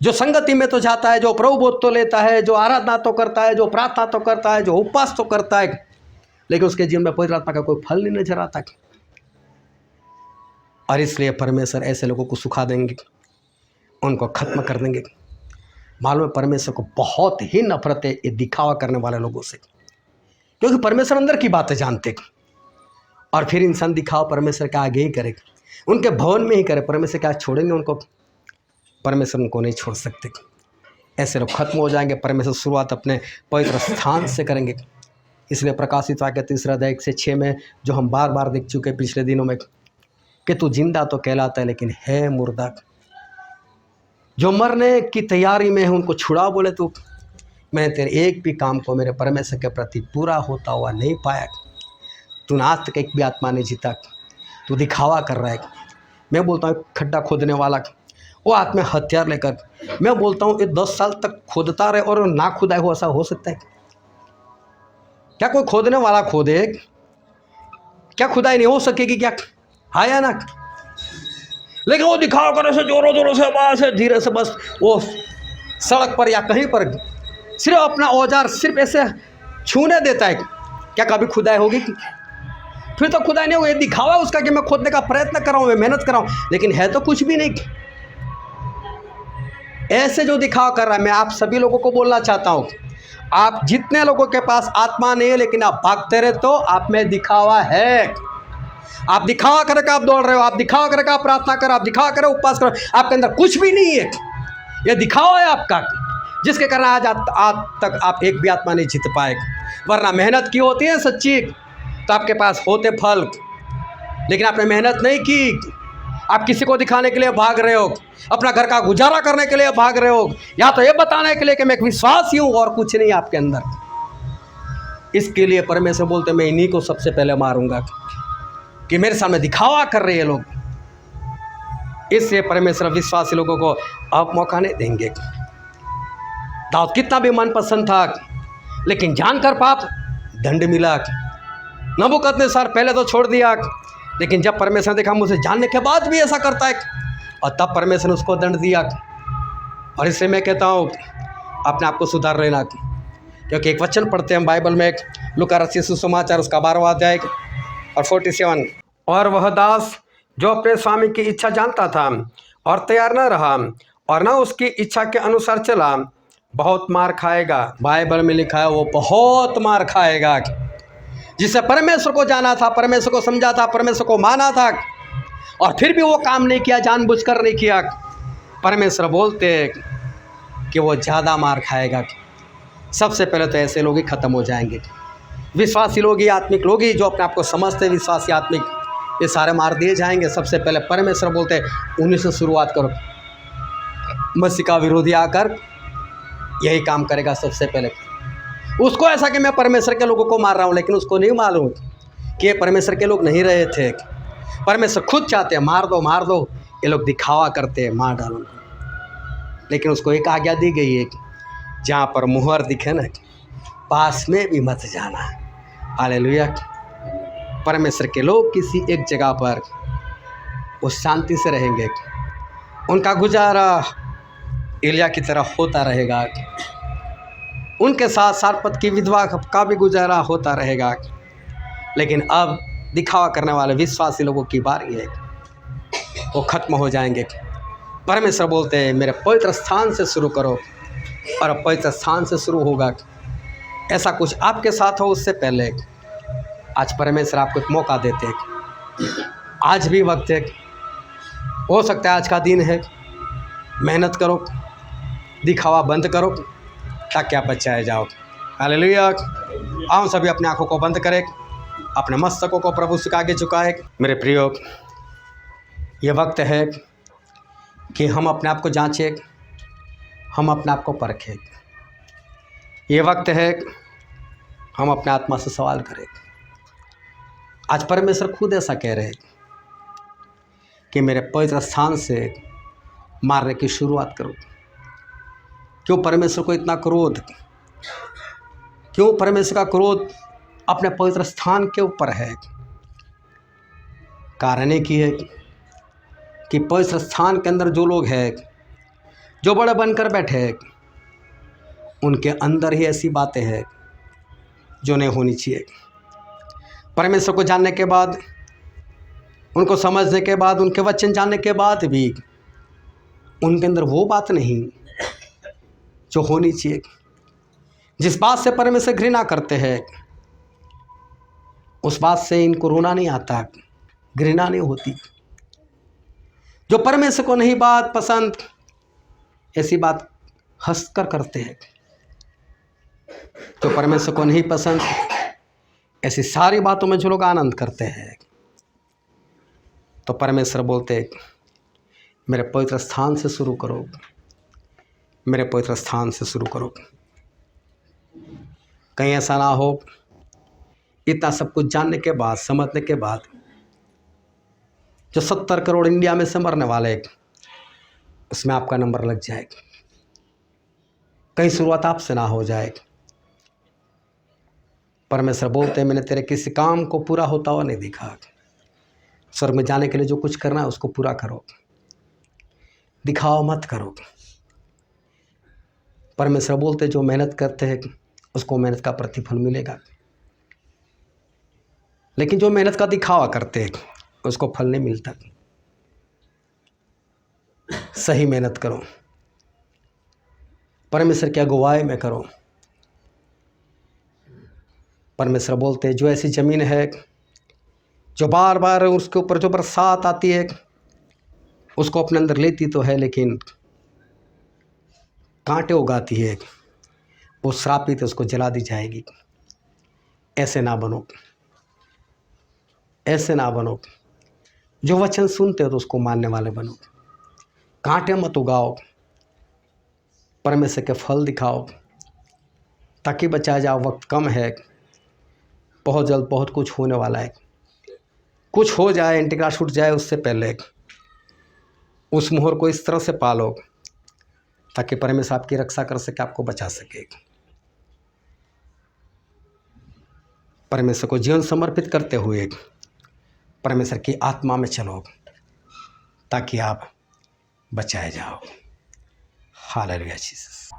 जो संगति में तो जाता है, जो प्रभु बोध तो लेता है, जो आराधना तो करता है, जो प्रार्थना तो करता है, जो उपवास तो करता है, लेकिन उसके जीवन में पवित्र आत्मा का कोई फल नहीं नजर आता। और इसलिए परमेश्वर ऐसे लोगों को सुखा देंगे, उनको खत्म कर देंगे। मालूम है परमेश्वर को बहुत ही नफरत है ये दिखावा करने वाले लोगों से, क्योंकि परमेश्वर अंदर की बातें जानते, और फिर इंसान दिखावा परमेश्वर के आगे ही करे, उनके भवन में ही करे। परमेश्वर क्या छोड़ेंगे उनको? परमेश्वर उनको नहीं छोड़ सकते। ऐसे लोग खत्म हो जाएंगे। परमेश्वर शुरुआत अपने पवित्र स्थान से करेंगे। इसलिए प्रकाशित वाक्य 3 अध्याय 1-6 में जो हम बार बार देख चुके पिछले दिनों में, कि तू जिंदा तो कहलाता है लेकिन है मुर्दा। जो मरने की तैयारी में है उनको छुड़ा, बोले तू मैं तेरे एक भी काम को मेरे परमेश्वर के प्रति पूरा होता हुआ नहीं पाया। तू आज तक एक भी आत्मा नहीं जीता, तू दिखावा कर रहा है। मैं बोलता हूँ खड्डा खोदने वाला वो हाथ में हथियार लेकर। मैं बोलता हूँ ये 10 साल तक खोदता रहे और ना खुदाए हो, ऐसा हो सकता है क्या? कोई खोदने वाला खोदे, क्या खुदाई नहीं हो सकेगी क्या? हाँ या ना? लेकिन वो दिखाओ कर ऐसे जोरों जोरों से, आवाज से, धीरे से, बस वो सड़क पर या कहीं पर सिर्फ अपना औजार सिर्फ ऐसे छूने देता है, क्या कभी खुदाई होगी? फिर तो खुदाई नहीं होगी। दिखावा उसका कि मैं खोदने का प्रयत्न कर रहा हूँ, मैं मेहनत कर रहा हूँ, लेकिन है तो कुछ भी नहीं। ऐसे जो दिखावा कर रहा है, मैं आप सभी लोगों को बोलना चाहता हूँ, आप जितने लोगों के पास आत्मा नहीं है लेकिन आप भागते रहे, तो आप में दिखावा है। आप दिखावा करके आप दौड़ रहे हो, आप दिखावा करके आप प्रार्थना करो, आप दिखावा करो, उपवास करो, आपके अंदर कुछ भी नहीं है। यह दिखावा है आपका, जिसके कारण आज तक आप एक भी आत्मा नहीं जीत पाए। वरना मेहनत की होती है सच्ची तो आपके पास होते फल, लेकिन आपने मेहनत नहीं की। आप किसी को दिखाने के लिए भाग रहे हो, अपना घर का गुजारा करने के लिए भाग रहे हो, या तो ये बताने के लिए कि मैं एक विश्वासी हूँ और कुछ नहीं आपके अंदर। इसके लिए परमेश्वर बोलते मैं इन्हीं को सबसे पहले मारूंगा कि मेरे सामने दिखावा कर रहे हैं लोग। इससे परमेश्वर विश्वासी लोगों को अब मौका नहीं देंगे। दाऊद कितना भी मनपसंद था, लेकिन जानकर पाप दंड मिला। नबूकदनेस्सर पहले तो छोड़ दिया, लेकिन जब परमेश्वर ने देखा मुझे जानने के बाद भी ऐसा करता है, और तब परमेश्वर ने उसको दंड दिया। और इससे मैं कहता हूँ अपने आप को सुधार लेना, क्योंकि एक वचन पढ़ते हैं हम बाइबल में, लूका रचित सुसमाचार उसका 12वां अध्याय और 47। और वह दास जो अपने स्वामी की इच्छा जानता था और तैयार न रहा और न उसकी इच्छा के अनुसार चला, बहुत मार खाएगा। बाइबल में लिखा है वो बहुत मार खाएगा। जिसे परमेश्वर को जाना था, परमेश्वर को समझा था, परमेश्वर को माना था, और फिर भी वो काम नहीं किया, जानबूझकर नहीं किया, परमेश्वर बोलते कि वो ज़्यादा मार खाएगा। सबसे पहले तो ऐसे लोग ही ख़त्म हो जाएंगे। विश्वासी लोग ही, आत्मिक लोग ही जो अपने आप को समझते विश्वासी आत्मिक, ये सारे मार दिए जाएंगे। सबसे पहले परमेश्वर बोलते उन्हीं से शुरुआत करो। मसीह का विरोधी आकर यही काम करेगा सबसे पहले। उसको ऐसा कि मैं परमेश्वर के लोगों को मार रहा हूँ, लेकिन उसको नहीं मालूम कि ये परमेश्वर के लोग नहीं रहे थे। परमेश्वर खुद चाहते हैं मार दो मार दो, ये लोग दिखावा करते हैं मार डालो। लेकिन उसको एक आज्ञा दी गई है, जहाँ पर मुहर दिखे ना, पास में भी मत जाना। हालेलुया। परमेश्वर के लोग किसी एक जगह पर वो शांति से रहेंगे, उनका गुजारा एलिया की तरह होता रहेगा, उनके साथ सारपत की विधवा का भी गुजारा होता रहेगा। लेकिन अब दिखावा करने वाले विश्वासी लोगों की बारी है, वो खत्म हो जाएंगे। परमेश्वर बोलते हैं मेरे पवित्र स्थान से शुरू करो, और पवित्र स्थान से शुरू होगा। ऐसा कुछ आपके साथ हो उससे पहले आज परमेश्वर आपको एक मौका देते हैं। आज भी वक्त है, हो सकता है आज का दिन है। मेहनत करो, दिखावा बंद करो, ताकि आप बचाए जाओ। हालेलुया। आओ सभी अपने आंखों को बंद करें, अपने मस्तकों को प्रभु के आगे झुकाए। मेरे प्रियो, ये वक्त है कि हम अपने आप को जांचें, हम अपने आप को परखें। ये वक्त है हम अपने आत्मा से सवाल करें। आज परमेश्वर खुद ऐसा कह रहे हैं कि मेरे पवित्र स्थान से मारने की शुरुआत करो। क्यों परमेश्वर को इतना क्रोध? क्यों परमेश्वर का क्रोध अपने पवित्र स्थान के ऊपर है? कारण एक ही है कि पवित्र स्थान के अंदर जो लोग हैं, जो बड़े बनकर बैठे हैं, उनके अंदर ही ऐसी बातें हैं जो नहीं होनी चाहिए। परमेश्वर को जानने के बाद, उनको समझने के बाद, उनके वचन जानने के बाद भी उनके अंदर वो बात नहीं जो होनी चाहिए। जिस बात से परमेश्वर घृणा करते हैं, उस बात से इनको रोना नहीं आता, घृणा नहीं होती। जो परमेश्वर को नहीं बात पसंद, ऐसी बात हंसकर करते हैं। जो परमेश्वर को नहीं पसंद, ऐसी सारी बातों में जो लोग आनंद करते हैं, तो परमेश्वर बोलते हैं मेरे पवित्र स्थान से शुरू करो, मेरे पवित्र स्थान से शुरू करो। कहीं ऐसा ना हो इतना सब कुछ जानने के बाद, समझने के बाद, जो 70 करोड़ इंडिया में से मरने वाले, उसमें आपका नंबर लग जाए, कहीं शुरुआत आपसे ना हो जाए। परमेश्वर बोलते हैं मैंने तेरे किसी काम को पूरा होता हुआ नहीं देखा। स्वर्ग में जाने के लिए जो कुछ करना है उसको पूरा करो, दिखाओ मत करो। परमेश्वर बोलते जो मेहनत करते हैं उसको मेहनत का प्रतिफल मिलेगा, लेकिन जो मेहनत का दिखावा करते हैं उसको फल नहीं मिलता। सही मेहनत करो, परमेश्वर की अगुवाई में करो। परमेश्वर बोलते हैं जो ऐसी ज़मीन है जो बार बार उसके ऊपर जो बरसात आती है उसको अपने अंदर लेती तो है, लेकिन कांटे उगाती है, वो श्रापित है, उसको जला दी जाएगी। ऐसे ना बनो, ऐसे ना बनो। जो वचन सुनते हो तो उसको मानने वाले बनो। कांटे मत उगाओ, परमेश्वर के फल दिखाओ, ताकि बचाया जाओ। वक्त कम है, बहुत जल्द बहुत कुछ होने वाला है। कुछ हो जाए, एंटीक्राइस्ट छूट जाए, उससे पहले उस मोहर को इस तरह से पालो ताकि परमेश्वर आपकी रक्षा कर सके, आपको बचा सके। परमेश्वर को जीवन समर्पित करते हुए परमेश्वर की आत्मा में चलो ताकि आप बचाए जाओ। Hallelujah Jesus.